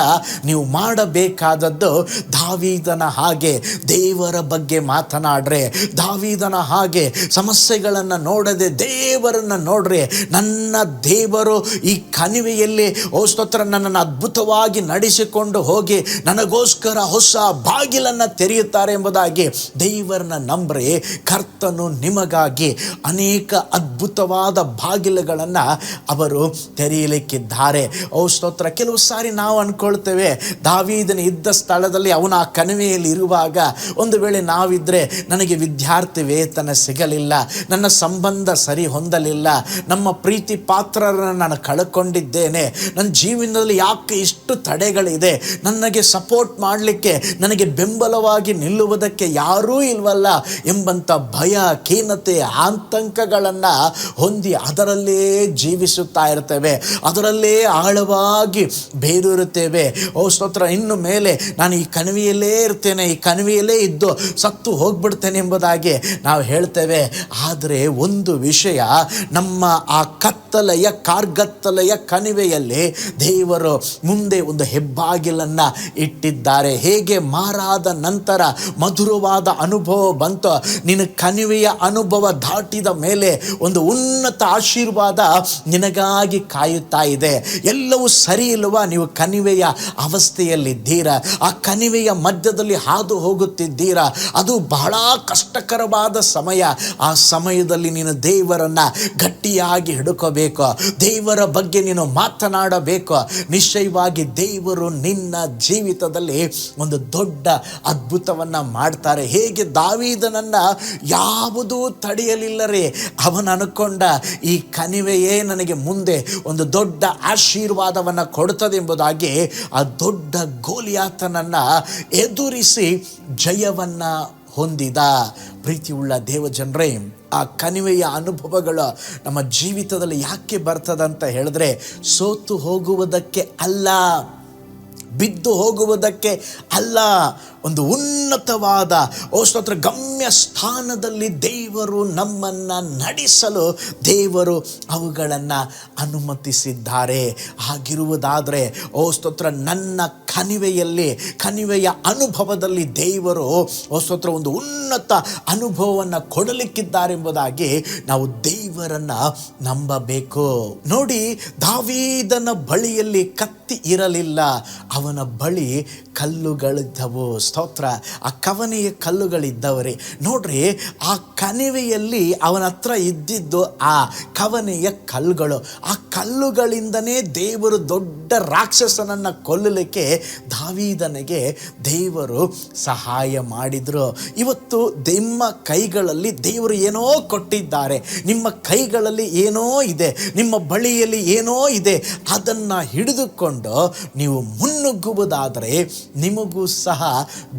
ನೀವು ಮಾಡಬೇಕಾದದ್ದು ದಾವೀದನ ಹಾಗೆ ದೇವರ ಬಗ್ಗೆ ಮಾತನಾಡ್ರೆ, ದಾವೀದನ ಹಾಗೆ ಸಮಸ್ಯೆಗಳನ್ನು ನೋಡದೆ ದೇವರನ್ನು ನೋಡ್ರೆ, ನನ್ನ ದೇವರು ಈ ಕಣಿವೆಯಲ್ಲಿ ಸ್ತೋತ್ರ ನನ್ನನ್ನು ಅದ್ಭುತವಾಗಿ ನಡೆಸಿಕೊಂಡು ಹೋಗಿ ನನಗೋಸ್ಕರ ಹೊಸ ಬಾಗಿಲನ್ನು ತೆರೆಯುತ್ತಾರೆ ಎಂಬುದಾಗಿ ದೇವರನ್ನ ನಂಬ್ರಿ, ಕರ್ತನು ನಿಮಗಾಗಿ ಅನೇಕ ಅದ್ಭುತವಾದ ಬಾಗಿಲುಗಳನ್ನು ಅವರು ತೆರೆಯಲಿಕ್ಕಿದ್ದಾರೆ. ಓ ಸ್ತೋತ್ರ. ಕೆಲವು ಸಾರಿ ನಾವು ಅನ್ಕೊಳ್ತೇವೆ, ದಾವೀದನ ಇದ್ದ ಸ್ಥಳದಲ್ಲಿ ಅವನ ಆ ಕಣಿವೆಯಲ್ಲಿ ಇರುವಾಗ ಒಂದು ವೇಳೆ ನಾವಿದ್ರೆ ನನಗೆ ವಿದ್ಯಾರ್ಥಿ ವೇತನ ಸಿಗಲಿಲ್ಲ, ನನ್ನ ಸಂಬಂಧ ಸರಿ ಹೊಂದಲಿಲ್ಲ, ನಮ್ಮ ಪ್ರೀತಿ ಪಾತ್ರರನ್ನು ನಾನು ಕಳ್ಕೊಂಡಿದ್ದೇನೆ, ನನ್ನ ಜೀವನದಲ್ಲಿ ಯಾಕೆ ಇಷ್ಟು ತಡೆಗಳಿದೆ, ನನಗೆ ಸಪೋರ್ಟ್ ಮಾಡಲಿಕ್ಕೆ, ನನಗೆ ಬೆಂಬಲವಾಗಿ ನಿಲ್ಲುವುದಕ್ಕೆ ಯಾರೂ ಇಲ್ವಲ್ಲ ಎಂಬಂಥ ಭಯ, ಖೀನತೆ, ಆತಂಕಗಳನ್ನು ಹೊಂದಿ ಅದರಲ್ಲೇ ಜೀವಿಸುತ್ತಾ ಇರ್ತೇವೆ, ಅದರಲ್ಲೇ ಆಳವಾಗಿ ಬೇರೂರುತ್ತೇವೆ. ಓ ಸ್ತೋತ್ರ. ಇನ್ನು ಮೇಲೆ ನಾನು ಈ ಕಣಿವೆಯಲ್ಲೇ ಇರ್ತೇನೆ, ಈ ಕಣಿವೆಯಲ್ಲೇ ಇದ್ದು ಸತ್ತು ಹೋಗ್ಬಿಡ್ತೇನೆ ಎಂಬುದಾಗಿ ನಾವು ಹೇಳ್ತೇವೆ. ಆದರೆ ಒಂದು ವಿಷಯ, ನಮ್ಮ ಆ ಕತ್ತಲೆಯ ಕಾರ್ಗತ್ತಲೆಯ ಕಣಿವೆಯಲ್ಲಿ ದೇವರು ಮುಂದೆ ಒಂದು ಹೆಬ್ಬಾಗಿಲನ್ನು ಇಟ್ಟಿದ್ದಾರೆ. ಹೇಗೆ ಮಾರಾದ ನಂತರ ಮಧುರವಾದ ಅನುಭವ ಬಂತು, ನಿನ್ನ ಕಣಿವೆಯ ಅನುಭವ ದಾಟಿದ ಮೇಲೆ ಒಂದು ಉನ್ನತ ಆಶೀರ್ವಾದ ನಿನಗಾಗಿ ಕಾಯುತ್ತಾ ಇದೆ. ಎಲ್ಲವೂ ಸರಿ ಇಲ್ಲವಾ? ನೀವು ಕಣಿವೆಯ ಅವಸ್ಥೆಯಲ್ಲಿದ್ದೀರಾ, ಆ ಕಣಿವೆಯ ಮಧ್ಯದಲ್ಲಿ ಹಾದು ಹೋಗುತ್ತಿದ್ದೀರಾ, ಅದು ಬಹಳ ಕಷ್ಟಕರವಾದ ಸಮಯ. ಆ ಸಮಯದಲ್ಲಿ ನೀನು ದೇವರನ್ನ ಗಟ್ಟಿಯಾಗಿ ಹಿಡ್ಕೋಬೇಕು, ದೇವರ ಬಗ್ಗೆ ನೀನು ಮಾತನಾಡಬೇಕು. ನಿಶ್ಚಯವಾಗಿ ದೇವರು ನಿನ್ನ ಜೀವಿತದಲ್ಲಿ ಒಂದು ದೊಡ್ಡ ಅದ್ಭುತವನ್ನ ಮಾಡ್ತಾರೆ. ಹೇಗೆ ದಾವೀದನನ್ನ ಯಾವುದೂ ತಡೆಯಲಿಲ್ಲರೇ, ಅವನು ಅನ್ಕೊಂಡ ಈ ಕಣಿವೆಯೇ ನನಗೆ ಮುಂದೆ ಒಂದು ದೊಡ್ಡ ಆಶೀರ್ವಾದವನ್ನು ಕೊಡುತ್ತದೆ ಎಂಬುದಾಗಿ ಆ ದೊಡ್ಡ ಗೋಲಿಯಾತನನ್ನ ಎದುರಿಸಿ ಜಯವನ್ನ ಹೊಂದಿದ. ಪ್ರೀತಿಯುಳ್ಳ ದೇವಜನರೇ, ಆ ಕಣಿವೆಯ ಅನುಭವಗಳು ನಮ್ಮ ಜೀವಿತದಲ್ಲಿ ಯಾಕೆ ಬರ್ತದಂತ ಹೇಳಿದ್ರೆ, ಸೋತು ಹೋಗುವುದಕ್ಕೆ ಅಲ್ಲ, ಬಿದ್ದು ಹೋಗುವುದಕ್ಕೆ ಅಲ್ಲ, ಒಂದು ಉನ್ನತವಾದ ಸ್ತೋತ್ರ ಗಮ್ಯ ಸ್ಥಾನದಲ್ಲಿ ದೇವರು ನಮ್ಮನ್ನು ನಡೆಸಲು ದೇವರು ಅವುಗಳನ್ನು ಅನುಮತಿಸಿದ್ದಾರೆ. ಹಾಗಿರುವುದಾದರೆ ಸ್ತೋತ್ರ ನನ್ನ ಕಣಿವೆಯ ಅನುಭವದಲ್ಲಿ ದೇವರು ಸ್ತೋತ್ರ ಒಂದು ಉನ್ನತ ಅನುಭವವನ್ನು ಕೊಡಲಿಕ್ಕಿದ್ದಾರೆ ಎಂಬುದಾಗಿ ನಾವು ದೇವರನ್ನು ನಂಬಬೇಕು. ನೋಡಿ, ದಾವೀದನ ಬಳಿಯಲ್ಲಿ ಕತ್ತಿ ಇರಲಿಲ್ಲ, ಅವನ ಬಳಿ ಕಲ್ಲುಗಳಿದ್ದವು. ಸ್ತೋತ್ರ. ಆ ಕವನೆಯ ಕಲ್ಲುಗಳಿದ್ದವರೇ. ನೋಡ್ರಿ, ಆ ಕಣಿವೆಯಲ್ಲಿ ಅವನ ಹತ್ರ ಇದ್ದಿದ್ದು ಆ ಕವನೆಯ ಕಲ್ಲುಗಳು. ಆ ಕಲ್ಲುಗಳಿಂದನೇ ದೇವರು ದೊಡ್ಡ ರಾಕ್ಷಸನನ್ನು ಕೊಲ್ಲಲಿಕ್ಕೆ ದಾವೀದನಿಗೆ ದೇವರು ಸಹಾಯ ಮಾಡಿದ್ರು. ಇವತ್ತು ನಿಮ್ಮ ಕೈಗಳಲ್ಲಿ ದೇವರು ಏನೋ ಕೊಟ್ಟಿದ್ದಾರೆ, ನಿಮ್ಮ ಕೈಗಳಲ್ಲಿ ಏನೋ ಇದೆ, ನಿಮ್ಮ ಬಳಿಯಲ್ಲಿ ಏನೋ ಇದೆ, ಅದನ್ನು ಹಿಡಿದುಕೊಂಡು ನೀವು ಮುನ್ನುಗ್ಗುವುದಾದರೆ ನಿಮಗೂ ಸಹ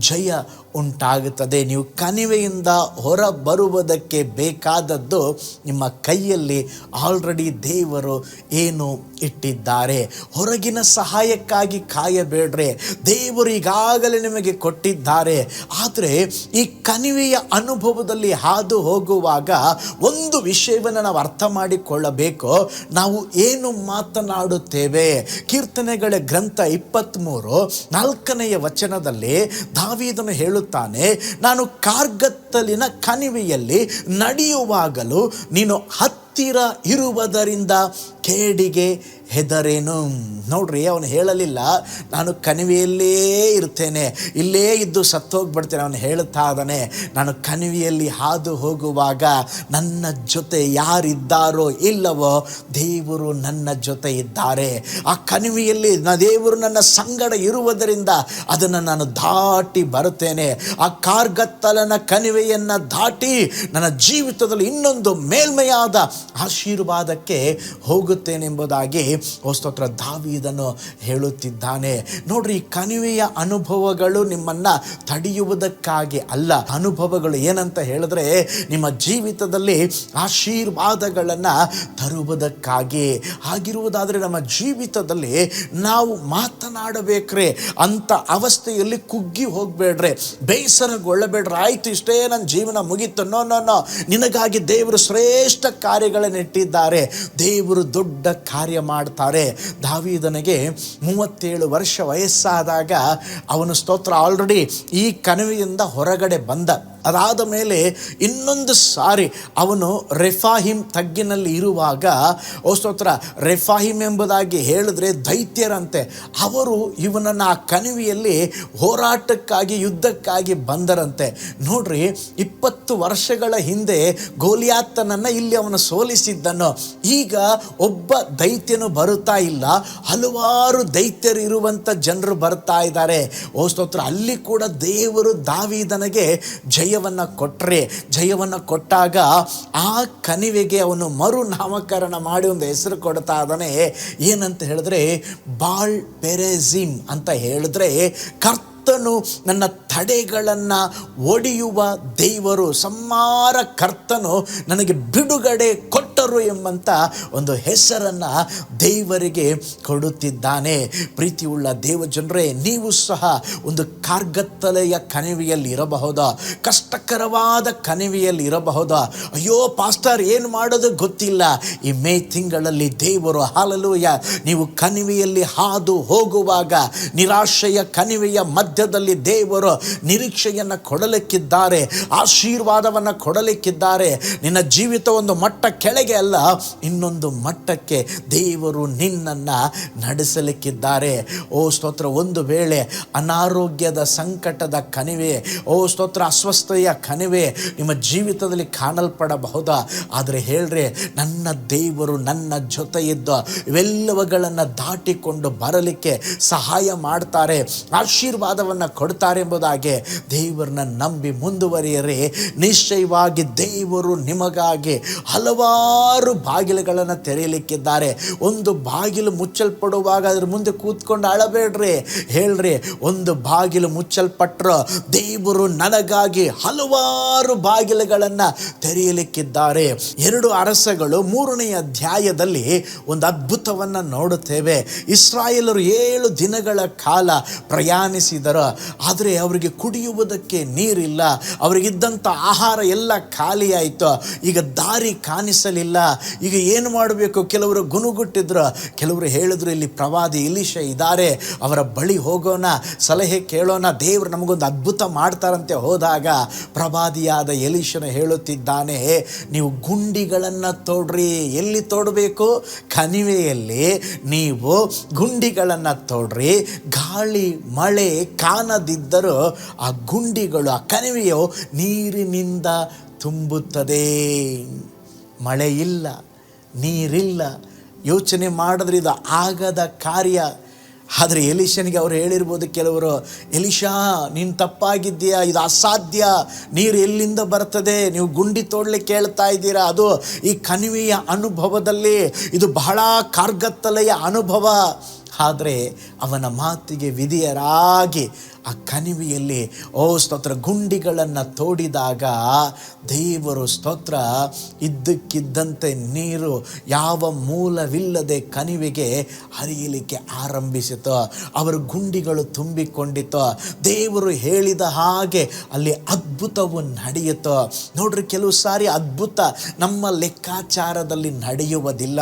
ಜಯ ಉಂಟಾಗುತ್ತದೆ. ನೀವು ಕಣಿವೆಯಿಂದ ಹೊರ ಬರುವುದಕ್ಕೆ ಬೇಕಾದದ್ದು ನಿಮ್ಮ ಕೈಯಲ್ಲಿ ಆಲ್ರೆಡಿ ದೇವರು ಏನು ಇಟ್ಟಿದ್ದಾರೆ. ಹೊರಗಿನ ಸಹಾಯಕ್ಕಾಗಿ ಕಾಯಬೇಡ್ರಿ, ದೇವರು ಈಗಾಗಲೇ ನಿಮಗೆ ಕೊಟ್ಟಿದ್ದಾರೆ. ಆದರೆ ಈ ಕಣಿವೆಯ ಅನುಭವದಲ್ಲಿ ಹಾದು ಹೋಗುವಾಗ ಒಂದು ವಿಷಯವನ್ನು ನಾವು ಅರ್ಥ ಮಾಡಿಕೊಳ್ಳಬೇಕು. ನಾವು ಏನು ಮಾತನಾಡುತ್ತೇವೆ. ಕೀರ್ತನೆಗಳ ಗ್ರಂಥ 23:4 ವಚನದಲ್ಲಿ ದಾವೀದನು ಹೇಳುತ್ತಾನೆ, ನಾನು ಕಾರ್ಗತ್ತಲಿನ ಕಣಿವೆಯಲ್ಲಿ ನಡೆಯುವಾಗಲೂ ನೀನು ಹತ್ತಿರ ಇರುವುದರಿಂದ ಕೇಡಿಗೆ ಹೆದರೇನು. ನೋಡ್ರಿ, ಅವನು ಹೇಳಲಿಲ್ಲ ನಾನು ಕಣಿವೆಯಲ್ಲೇ ಇರ್ತೇನೆ, ಇಲ್ಲೇ ಇದ್ದು ಸತ್ತೋಗ್ಬಿಡ್ತೇನೆ. ಅವನು ಹೇಳ್ತಾ ಇದ್ದಾನೆ, ನಾನು ಕಣಿವೆಯಲ್ಲಿ ಹಾದು ಹೋಗುವಾಗ ನನ್ನ ಜೊತೆ ಯಾರಿದ್ದಾರೋ ಇಲ್ಲವೋ ದೇವರು ನನ್ನ ಜೊತೆ ಇದ್ದಾರೆ. ಆ ಕಣಿವೆಯಲ್ಲಿ ದೇವರು ನನ್ನ ಸಂಗಡ ಇರುವುದರಿಂದ ಅದನ್ನು ನಾನು ದಾಟಿ ಬರುತ್ತೇನೆ. ಆ ಕಾರ್ಗತ್ತಲನ ಕಣಿವೆಯನ್ನು ದಾಟಿ ನನ್ನ ಜೀವಿತದಲ್ಲಿ ಇನ್ನೊಂದು ಮೇಲ್ಮೆಯಾದ ಆಶೀರ್ವಾದಕ್ಕೆ ಹೋಗುತ್ತೇನೆ ಎಂಬುದಾಗಿ ಸ್ತೋತ್ರ ದಾವೀದನು ಹೇಳುತ್ತಿದ್ದಾನೆ. ನೋಡ್ರಿ, ಕಣಿವೆಯ ಅನುಭವಗಳು ನಿಮ್ಮನ್ನ ತಡೆಯುವುದಕ್ಕಾಗಿ ಅಲ್ಲ. ಅನುಭವಗಳು ಏನಂತ ಹೇಳಿದ್ರೆ ನಿಮ್ಮ ಜೀವಿತದಲ್ಲಿ ಆಶೀರ್ವಾದಗಳನ್ನು ತರುವುದಕ್ಕಾಗಿ. ಆಗಿರುವುದಾದರೆ ನಮ್ಮ ಜೀವಿತದಲ್ಲಿ ನಾವು ಮಾತನಾಡಬೇಕ್ರೆ ಅಂತ ಅವಸ್ಥೆಯಲ್ಲಿ ಕುಗ್ಗಿ ಹೋಗಬೇಡ್ರೆ, ಬೇಸರಗೊಳ್ಳಬೇಡ್ರೆ. ಆಯ್ತು, ಇಷ್ಟೇ ನನ್ನ ಜೀವನ ಮುಗೀತು. ನೋ, ನಿನಗಾಗಿ ದೇವರು ಶ್ರೇಷ್ಠ ಕಾರ್ಯಗಳನ್ನು ಇಟ್ಟಿದ್ದಾರೆ. ದೇವರು ದೊಡ್ಡ ಕಾರ್ಯ ಮಾಡ್ತಾರೆ. ದಾವೀದನಿಗೆ 37 ವರ್ಷ ವಯಸ್ಸಾದಾಗ ಅವನು ಸ್ತೋತ್ರ ಆಲ್ರೆಡಿ ಈ ಕಣಿವೆಯಿಂದ ಹೊರಗಡೆ ಬಂದ. ಅದಾದ ಮೇಲೆ ಇನ್ನೊಂದು ಸಾರಿ ಅವನು ರೆಫಾಹಿಮ್ ತಗ್ಗಿನಲ್ಲಿ ಇರುವಾಗ, ಸ್ತೋತ್ರ, ರೆಫಾಹಿಮ್ ಎಂಬುದಾಗಿ ಹೇಳಿದ್ರೆ ದೈತ್ಯರಂತೆ, ಅವರು ಇವನನ್ನು ಆ ಕಣಿವೆಯಲ್ಲಿ ಹೋರಾಟಕ್ಕಾಗಿ ಯುದ್ಧಕ್ಕಾಗಿ ಬಂದರಂತೆ. ನೋಡ್ರಿ, 20 ವರ್ಷಗಳ ಹಿಂದೆ ಗೋಲಿಯಾತನನ್ನು ಇಲ್ಲಿ ಅವನು ಸೋಲಿಸಿದ್ದನು. ಈಗ ಒಬ್ಬ ದೈತ್ಯನು ಬರುತ್ತಾ ಇಲ್ಲ, ಹಲವಾರು ದೈತ್ಯರು ಇರುವಂಥ ಜನರು ಬರ್ತಾ ಇದ್ದಾರೆ. ಸ್ತೋತ್ರ, ಅಲ್ಲಿ ಕೂಡ ದೇವರು ದಾವೀದನಿಗೆ ಜಯವನ್ನು ಕೊಟ್ಟಾಗ ಆ ಕಣಿವೆಗೆ ಅವನು ಮರು ನಾಮಕರಣ ಮಾಡಿ ಒಂದು ಹೆಸರು ಕೊಡ್ತಾ ಇದ್ದಾನೆ. ಏನಂತ ಹೇಳಿದ್ರೆ ಬಾಳ್ ಪೆರೆಜಿಮ್ ಅಂತ ಹೇಳಿದ್ರೆ, ಕರ್ತನು ನನ್ನ ತಡೆಗಳನ್ನು ಒಡೆಯುವ ದೇವರು, ಸಂಹಾರ ಕರ್ತನು ನನಗೆ ಬಿಡುಗಡೆ ಕೊಟ್ಟರು ಎಂಬಂಥ ಒಂದು ಹೆಸರನ್ನು ದೇವರಿಗೆ ಕೊಡುತ್ತಿದ್ದಾನೆ. ಪ್ರೀತಿಯುಳ್ಳ ದೇವಜನರೇ, ನೀವು ಸಹ ಒಂದು ಕಾರ್ಗತ್ತಲೆಯ ಕಣಿವೆಯಲ್ಲಿ ಇರಬಹುದು, ಕಷ್ಟಕರವಾದ ಕಣಿವೆಯಲ್ಲಿ ಇರಬಹುದು. ಅಯ್ಯೋ ಪಾಸ್ಟರ್, ಏನು ಮಾಡೋದು ಗೊತ್ತಿಲ್ಲ. ಈ ಮೇ ತಿಂಗಳಲ್ಲಿ ದೇವರು, ಹಲ್ಲೆಲೂಯಾ, ನೀವು ಕಣಿವೆಯಲ್ಲಿ ಹಾದು ಹೋಗುವಾಗ ನಿರಾಶೆಯ ಕಣಿವೆಯ ಮಧ್ಯದಲ್ಲಿ ದೇವರು ನಿರೀಕ್ಷೆಯನ್ನು ಕೊಡಲಿಕ್ಕಿದ್ದಾರೆ, ಆಶೀರ್ವಾದವನ್ನು ಕೊಡಲಿಕ್ಕಿದ್ದಾರೆ. ನಿನ್ನ ಜೀವಿತ ಒಂದು ಮಟ್ಟ ಕೆಳಗೆ ಅಲ್ಲ, ಇನ್ನೊಂದು ಮಟ್ಟಕ್ಕೆ ದೇವರು ನಿನ್ನನ್ನು ನಡೆಸಲಿಕ್ಕಿದ್ದಾರೆ. ಸ್ತೋತ್ರ, ಒಂದು ವೇಳೆ ಅನಾರೋಗ್ಯದ ಸಂಕಟದ ಕಣಿವೆ, ಸ್ತೋತ್ರ, ಅಸ್ವಸ್ಥತೆಯ ಕಣಿವೆ ನಿಮ್ಮ ಜೀವಿತದಲ್ಲಿ ಕಾಣಲ್ಪಡಬಹುದಾ? ಆದರೆ ಹೇಳ್ರಿ, ನನ್ನ ದೇವರು ನನ್ನ ಜೊತೆ ಇದ್ದು ಇವೆಲ್ಲವುಗಳನ್ನು ದಾಟಿಕೊಂಡು ಬರಲಿಕ್ಕೆ ಸಹಾಯ ಮಾಡ್ತಾರೆ, ಆಶೀರ್ವಾದವನ್ನು ಕೊಡ್ತಾರೆ ಎಂಬುದಾಗಿ ದೇವರನ್ನ ನಂಬಿ ಮುಂದುವರಿಯರೆ. ನಿಶ್ಚಯವಾಗಿ ದೇವರು ನಿಮಗಾಗಿ ಹಲವಾರು ಬಾಗಿಲುಗಳನ್ನು ತೆರೆಯಲಿಕ್ಕಿದ್ದಾರೆ. ಒಂದು ಬಾಗಿಲು ಮುಚ್ಚಲ್ಪಡುವಾಗ ಅದ್ರ ಮುಂದೆ ಕೂತ್ಕೊಂಡು ಅಳಬೇಡ್ರಿ. ಹೇಳ್ರಿ, ಒಂದು ಬಾಗಿಲು ಮುಚ್ಚಲ್ಪಟ್ರು ದೇವರು ನನಗಾಗಿ ಹಲವಾರು ಬಾಗಿಲುಗಳನ್ನು ತೆರೆಯಲಿಕ್ಕಿದ್ದಾರೆ. 2 ಅರಸಗಳು 3ನೇ ಅಧ್ಯಾಯದಲ್ಲಿ ಒಂದು ಅದ್ಭುತವನ್ನು ನೋಡುತ್ತೇವೆ. ಇಸ್ರಾಯೇಲರು 7 ದಿನಗಳ ಕಾಲ ಪ್ರಯಾಣಿಸಿದರು. ಆದರೆ ಅವರಿಗೆ ಕುಡಿಯುವುದಕ್ಕೆ ನೀರಿಲ್ಲ, ಅವರಿಗಿದ್ದಂಥ ಆಹಾರ ಎಲ್ಲ ಖಾಲಿಯಾಯಿತು. ಈಗ ದಾರಿ ಕಾಣಿಸಲಿಲ್ಲ. ಈಗ ಏನು ಮಾಡಬೇಕು? ಕೆಲವರು ಗುನುಗುಟ್ಟಿದ್ರು, ಕೆಲವರು ಹೇಳಿದ್ರು ಇಲ್ಲಿ ಪ್ರವಾದಿ ಎಲೀಷಾ ಇದ್ದಾರೆ, ಅವರ ಬಳಿ ಹೋಗೋಣ, ಸಲಹೆ ಕೇಳೋಣ, ದೇವರು ನಮಗೊಂದು ಅದ್ಭುತ ಮಾಡ್ತಾರಂತೆ. ಹೋದಾಗ ಪ್ರವಾದಿಯಾದ ಎಲೀಷನ ಹೇಳುತ್ತಿದ್ದಾನೆ, ನೀವು ಗುಂಡಿಗಳನ್ನು ತೋಡ್ರಿ. ಎಲ್ಲಿ ತೋಡಬೇಕು? ಕಣಿವೆಯಲ್ಲಿ ನೀವು ಗುಂಡಿಗಳನ್ನು ತೋಡ್ರಿ. ಗಾಳಿ ಮಳೆ ಕಾಣದಿದ್ದರೂ ಆ ಗುಂಡಿಗಳು, ಆ ಕಣಿವೆಯು ನೀರಿನಿಂದ ತುಂಬುತ್ತದೆ. ಮಳೆ ಇಲ್ಲ, ನೀರಿಲ್ಲ, ಯೋಚನೆ ಮಾಡಿದ್ರೆ ಇದು ಆಗದ ಕಾರ್ಯ. ಆದರೆ ಎಲೀಷನಿಗೆ ಅವರು ಹೇಳಿರ್ಬೋದು ಕೆಲವರು, ಎಲೀಷಾ ನೀನು ತಪ್ಪಾಗಿದ್ದೀಯಾ, ಇದು ಅಸಾಧ್ಯ, ನೀರು ಎಲ್ಲಿಂದ ಬರ್ತದೆ, ನೀವು ಗುಂಡಿ ತೋಡ್ಲಿಕ್ಕೆ ಕೇಳ್ತಾ ಇದ್ದೀರಾ, ಅದು ಈ ಕಣಿವೆಯ ಅನುಭವದಲ್ಲಿ ಇದು ಬಹಳ ಕಾರ್ಗತ್ತಲೆಯ ಅನುಭವ. ಆದರೆ ಅವನ ಮಾತಿಗೆ ವಿಧೇಯರಾಗಿ ಆ ಕಣಿವೆಯಲ್ಲಿ ಸ್ತೋತ್ರ ಗುಂಡಿಗಳನ್ನು ತೋಡಿದಾಗ ದೇವರು ಸ್ತೋತ್ರ ಇದ್ದಕ್ಕಿದ್ದಂತೆ ನೀರು ಯಾವ ಮೂಲವಿಲ್ಲದೆ ಕಣಿವೆಗೆ ಹರಿಯಲಿಕ್ಕೆ ಆರಂಭಿಸಿತು. ಅವರ ಗುಂಡಿಗಳು ತುಂಬಿಕೊಂಡಿತು. ದೇವರು ಹೇಳಿದ ಹಾಗೆ ಅಲ್ಲಿ ಅದ್ಭುತವು ನಡೆಯಿತು. ನೋಡ್ರಿ, ಕೆಲವು ಸಾರಿ ಅದ್ಭುತ ನಮ್ಮ ಲೆಕ್ಕಾಚಾರದಲ್ಲಿ ನಡೆಯುವುದಿಲ್ಲ.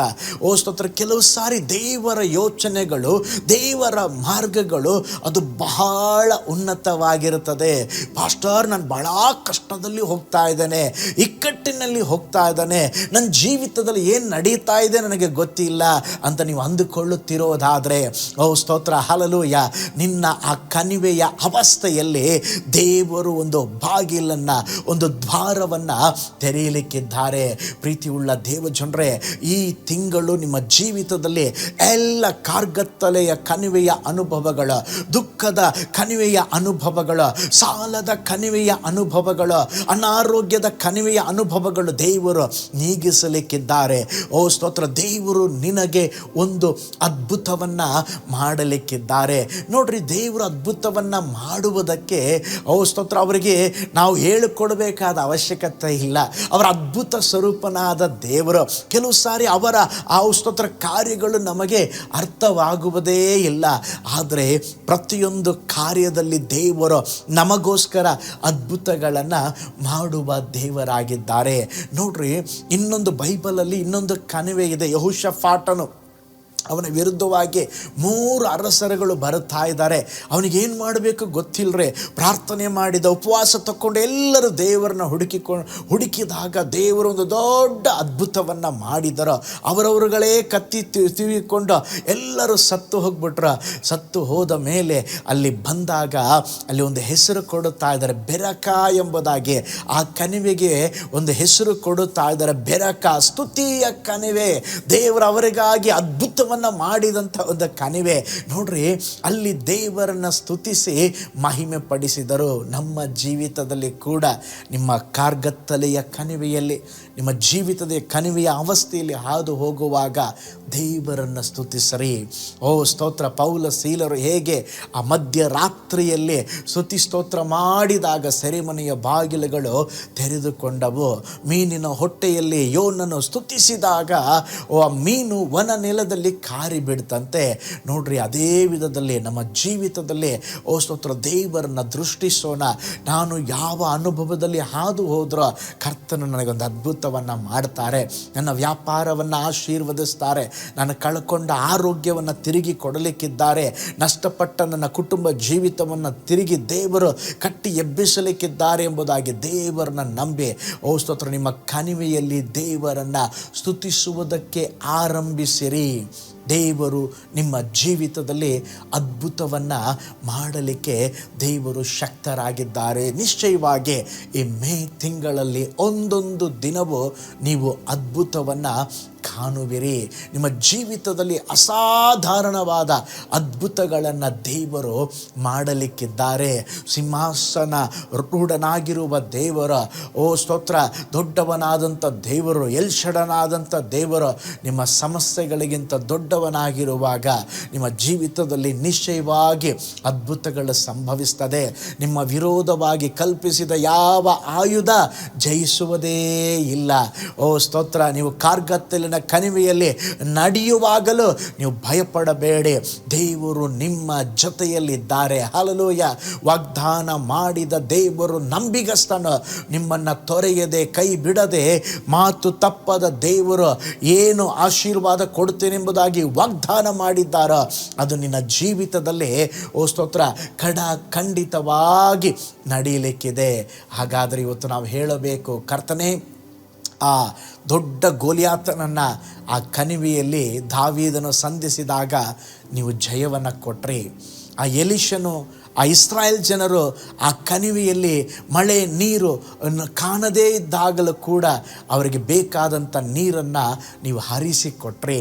ಸ್ತೋತ್ರ, ಕೆಲವು ಸಾರಿ ದೇವರ ಯೋಚನೆಗಳು, ದೇವರ ಮಾರ್ಗಗಳು ಅದು ಬಹಳ ಉನ್ನತವಾಗಿರುತ್ತದೆ. ಪಾಸ್ಟರ್, ನಾನು ಬಹಳ ಕಷ್ಟದಲ್ಲಿ ಹೋಗ್ತಾ ಇದ್ದೇನೆ, ಇಕ್ಕಟ್ಟಿನಲ್ಲಿ ಹೋಗ್ತಾ ಇದ್ದಾನೆ, ನನ್ನ ಜೀವಿತದಲ್ಲಿ ಏನು ನಡೀತಾ ಇದೆ ನನಗೆ ಗೊತ್ತಿಲ್ಲ ಅಂತ ನೀವು ಅಂದುಕೊಳ್ಳುತ್ತಿರೋದಾದರೆ, ಸ್ತೋತ್ರ, ಹಲ್ಲೆಲೂಯಾ, ನಿನ್ನ ಆ ಕಣಿವೆಯ ಅವಸ್ಥೆಯಲ್ಲಿ ದೇವರು ಒಂದು ಬಾಗಿಲನ್ನು, ಒಂದು ದ್ವಾರವನ್ನು ತೆರೆಯಲಿಕ್ಕಿದ್ದಾರೆ. ಪ್ರೀತಿಯುಳ್ಳ ದೇವಜನರೇ, ಈ ತಿಂಗಳು ನಿಮ್ಮ ಜೀವಿತದಲ್ಲಿ ಎಲ್ಲ ಕಾರ್ಗತ್ತಲೆಯ ಕಣಿವೆಯ ಅನುಭವಗಳು, ದುಃಖದ ಕಣಿವೆಯ ಅನುಭವಗಳು, ಸಾಲದ ಕಣಿವೆಯ ಅನುಭವಗಳು, ಅನಾರೋಗ್ಯದ ಕಣಿವೆಯ ಅನುಭವಗಳು ದೇವರು ನೀಗಿಸಲಿಕ್ಕಿದ್ದಾರೆ. ಸ್ತೋತ್ರ, ದೇವರು ನಿನಗೆ ಒಂದು ಅದ್ಭುತವನ್ನ ಮಾಡಲಿಕ್ಕಿದ್ದಾರೆ. ನೋಡ್ರಿ, ದೇವರು ಅದ್ಭುತವನ್ನ ಮಾಡುವುದಕ್ಕೆ ಸ್ತೋತ್ರ ಅವರಿಗೆ ನಾವು ಹೇಳಿಕೊಡಬೇಕಾದ ಅವಶ್ಯಕತೆ ಇಲ್ಲ. ಅವರ ಅದ್ಭುತ ಸ್ವರೂಪನಾದ ದೇವರು. ಕೆಲವು ಸಾರಿ ಅವರ ಆ ಸ್ತೋತ್ರ ಕಾರ್ಯಗಳು ನಮಗೆ ಅರ್ಥವಾಗುವುದೇ ಇಲ್ಲ. ಆದರೆ ಪ್ರತಿಯೊಂದು ಕಾರ್ಯ ಸಮಯದಲ್ಲಿ ದೇವರು ನಮಗೋಸ್ಕರ ಅದ್ಭುತಗಳನ್ನು ಮಾಡುವ ದೇವರಾಗಿದ್ದಾರೆ. ನೋಡ್ರಿ, ಇನ್ನೊಂದು ಬೈಬಲಲ್ಲಿ ಇನ್ನೊಂದು ಕಣಿವೆ ಇದೆ. ಯೆಹೋಷಾಫಾಟನು, ಅವನ ವಿರುದ್ಧವಾಗಿ 3 ಅರಸರುಗಳು ಬರುತ್ತಾ ಇದ್ದಾರೆ. ಅವನಿಗೇನು ಮಾಡಬೇಕು ಗೊತ್ತಿಲ್ಲರೆ ಪ್ರಾರ್ಥನೆ ಮಾಡಿದ, ಉಪವಾಸ ತಕ್ಕೊಂಡು ಎಲ್ಲರೂ ದೇವರನ್ನ ಹುಡುಕಿದಾಗ ದೇವರು ಒಂದು ದೊಡ್ಡ ಅದ್ಭುತವನ್ನು ಮಾಡಿದರು. ಅವರವರುಗಳೇ ಕತ್ತಿ ತಿವಿಕೊಂಡು ಎಲ್ಲರೂ ಸತ್ತು ಹೋಗ್ಬಿಟ್ರು. ಸತ್ತು ಹೋದ ಮೇಲೆ ಅಲ್ಲಿ ಬಂದಾಗ ಅಲ್ಲಿ ಒಂದು ಹೆಸರು ಕೊಡುತ್ತಾ ಇದ್ದಾರೆ, ಬೆರಕ ಎಂಬುದಾಗಿ. ಆ ಕಣಿವೆಗೆ ಒಂದು ಹೆಸರು ಕೊಡುತ್ತಾ ಇದ್ದಾರೆ, ಬೆರಕ, ಸ್ತುತಿಯ ಕಣಿವೆ. ದೇವರು ಅವರಿಗಾಗಿ ಅದ್ಭುತವನ್ನು ಮಾಡಿದಂಥ ಒಂದು ಕಣಿವೆ. ನೋಡ್ರಿ, ಅಲ್ಲಿ ದೇವರನ್ನ ಸ್ತುತಿಸಿ ಮಹಿಮೆ ಪಡಿಸಿದರು. ನಮ್ಮ ಜೀವಿತದಲ್ಲಿ ಕೂಡ ನಿಮ್ಮ ಕಾರ್ಗತ್ತಲೆಯ ಕಣಿವೆಯಲ್ಲಿ, ನಿಮ್ಮ ಜೀವಿತದ ಕಣಿವೆಯ ಅವಸ್ಥೆಯಲ್ಲಿ ಹಾದು ಹೋಗುವಾಗ ದೇವರನ್ನು ಸ್ತುತಿಸರಿ. ಓ ಸ್ತೋತ್ರ. ಪೌಲ ಸೀಲರು ಹೇಗೆ ಆ ಮಧ್ಯರಾತ್ರಿಯಲ್ಲಿ ಸ್ತುತಿ ಸ್ತೋತ್ರ ಮಾಡಿದಾಗ ಸೆರೆಮನೆಯ ಬಾಗಿಲುಗಳು ತೆರೆದುಕೊಂಡವು. ಮೀನಿನ ಹೊಟ್ಟೆಯಲ್ಲಿ ಯೋನನ್ನು ಸ್ತುತಿಸಿದಾಗ ಆ ಮೀನು ವನ ನೆಲದಲ್ಲಿ ಕಾರಿ ಬಿಡ್ತಂತೆ. ನೋಡ್ರಿ, ಅದೇ ವಿಧದಲ್ಲಿ ನಮ್ಮ ಜೀವಿತದಲ್ಲಿ ಓ ಸ್ತೋತ್ರ ದೇವರನ್ನ ದೃಷ್ಟಿಸೋಣ. ನಾನು ಯಾವ ಅನುಭವದಲ್ಲಿ ಹಾದು ಹೋದ್ರೋ ಕರ್ತನು ನನಗೊಂದು ಅದ್ಭುತವನ್ನು ಮಾಡ್ತಾರೆ. ನನ್ನ ವ್ಯಾಪಾರವನ್ನು ಆಶೀರ್ವದಿಸ್ತಾರೆ. ನಾನು ಕಳ್ಕೊಂಡ ಆರೋಗ್ಯವನ್ನು ತಿರುಗಿ ಕೊಡಲಿಕ್ಕಿದ್ದಾರೆ. ನಷ್ಟಪಟ್ಟ ನನ್ನ ಕುಟುಂಬ ಜೀವಿತವನ್ನು ತಿರುಗಿ ದೇವರು ಕಟ್ಟಿ ಎಬ್ಬಿಸಲಿಕ್ಕಿದ್ದಾರೆ ಎಂಬುದಾಗಿ ದೇವರನ್ನ ನಂಬಿ ಓ ಸ್ತೋತ್ರ ನಿಮ್ಮ ಕಣಿವೆಯಲ್ಲಿ ದೇವರನ್ನು ಸ್ತುತಿಸುವುದಕ್ಕೆ ಆರಂಭಿಸಿರಿ. ದೇವರು ನಿಮ್ಮ ಜೀವಿತದಲ್ಲಿ ಅದ್ಭುತವನ್ನು ಮಾಡಲಿಕ್ಕೆ ದೇವರು ಶಕ್ತರಾಗಿದ್ದಾರೆ. ನಿಶ್ಚಯವಾಗಿ ಈ ಮೇ ತಿಂಗಳಲ್ಲಿ ಒಂದೊಂದು ದಿನವೂ ನೀವು ಅದ್ಭುತವನ್ನು ಕಾಣುವಿರಿ. ನಿಮ್ಮ ಜೀವಿತದಲ್ಲಿ ಅಸಾಧಾರಣವಾದ ಅದ್ಭುತಗಳನ್ನು ದೇವರು ಮಾಡಲಿಕ್ಕಿದ್ದಾರೆ. ಸಿಂಹಾಸನ ರೂಢನಾಗಿರುವ ದೇವರು, ಓ ಸ್ತೋತ್ರ, ದೊಡ್ಡವನಾದಂಥ ದೇವರು, ಎಲ್ಷಡನಾದಂಥ ದೇವರು ನಿಮ್ಮ ಸಮಸ್ಯೆಗಳಿಗಿಂತ ದೊಡ್ಡವನಾಗಿರುವಾಗ ನಿಮ್ಮ ಜೀವಿತದಲ್ಲಿ ನಿಶ್ಚಯವಾಗಿ ಅದ್ಭುತಗಳು ಸಂಭವಿಸ್ತದೆ. ನಿಮ್ಮ ವಿರೋಧವಾಗಿ ಕಲ್ಪಿಸಿದ ಯಾವ ಆಯುಧ ಜಯಿಸುವುದೇ ಇಲ್ಲ. ಓ ಸ್ತೋತ್ರ. ನೀವು ಕಾರ್ಗತ್ತಲಿನ ಕಣಿವೆಯಲ್ಲಿ ನಡೆಯುವಾಗಲೂ ನೀವು ಭಯಪಡಬೇಡಿ, ದೇವರು ನಿಮ್ಮ ಜೊತೆಯಲ್ಲಿದ್ದಾರೆ. ಹಲ್ಲೆಲೂಯ. ವಾಗ್ದಾನ ಮಾಡಿದ ದೇವರು ನಂಬಿಗಸ್ತನು. ನಿಮ್ಮನ್ನು ತೊರೆಯದೆ, ಕೈ ಬಿಡದೆ, ಮಾತು ತಪ್ಪದ ದೇವರು ಏನು ಆಶೀರ್ವಾದ ಕೊಡ್ತೇನೆಂಬುದಾಗಿ ವಾಗ್ದಾನ ಮಾಡಿದ್ದಾರೋ ಅದು ನಿನ್ನ ಜೀವಿತದಲ್ಲಿ ಓ ಸ್ತೋತ್ರ ಖಂಡಿತವಾಗಿ ನಡೆಯಲಿಕ್ಕಿದೆ. ಹಾಗಾದರೆ ಇವತ್ತು ನಾವು ಹೇಳಬೇಕು, ಕರ್ತನೇ, ಆ ದೊಡ್ಡ ಗೋಲಿಯಾತನನ್ನು ಆ ಕಣಿವೆಯಲ್ಲಿ ದಾವೀದನು ಸಂಧಿಸಿದಾಗ ನೀವು ಜಯವನ್ನು ಕೊಟ್ರಿ. ಆ ಎಲಿಷನು, ಆ ಇಸ್ರಾಯೇಲ್ ಜನರು ಆ ಕಣಿವೆಯಲ್ಲಿ ಮಳೆ ನೀರು ಕಾಣದೇ ಇದ್ದಾಗಲೂ ಕೂಡ ಅವರಿಗೆ ಬೇಕಾದಂಥ ನೀರನ್ನು ನೀವು ಹರಿಸಿಕೊಟ್ರಿ.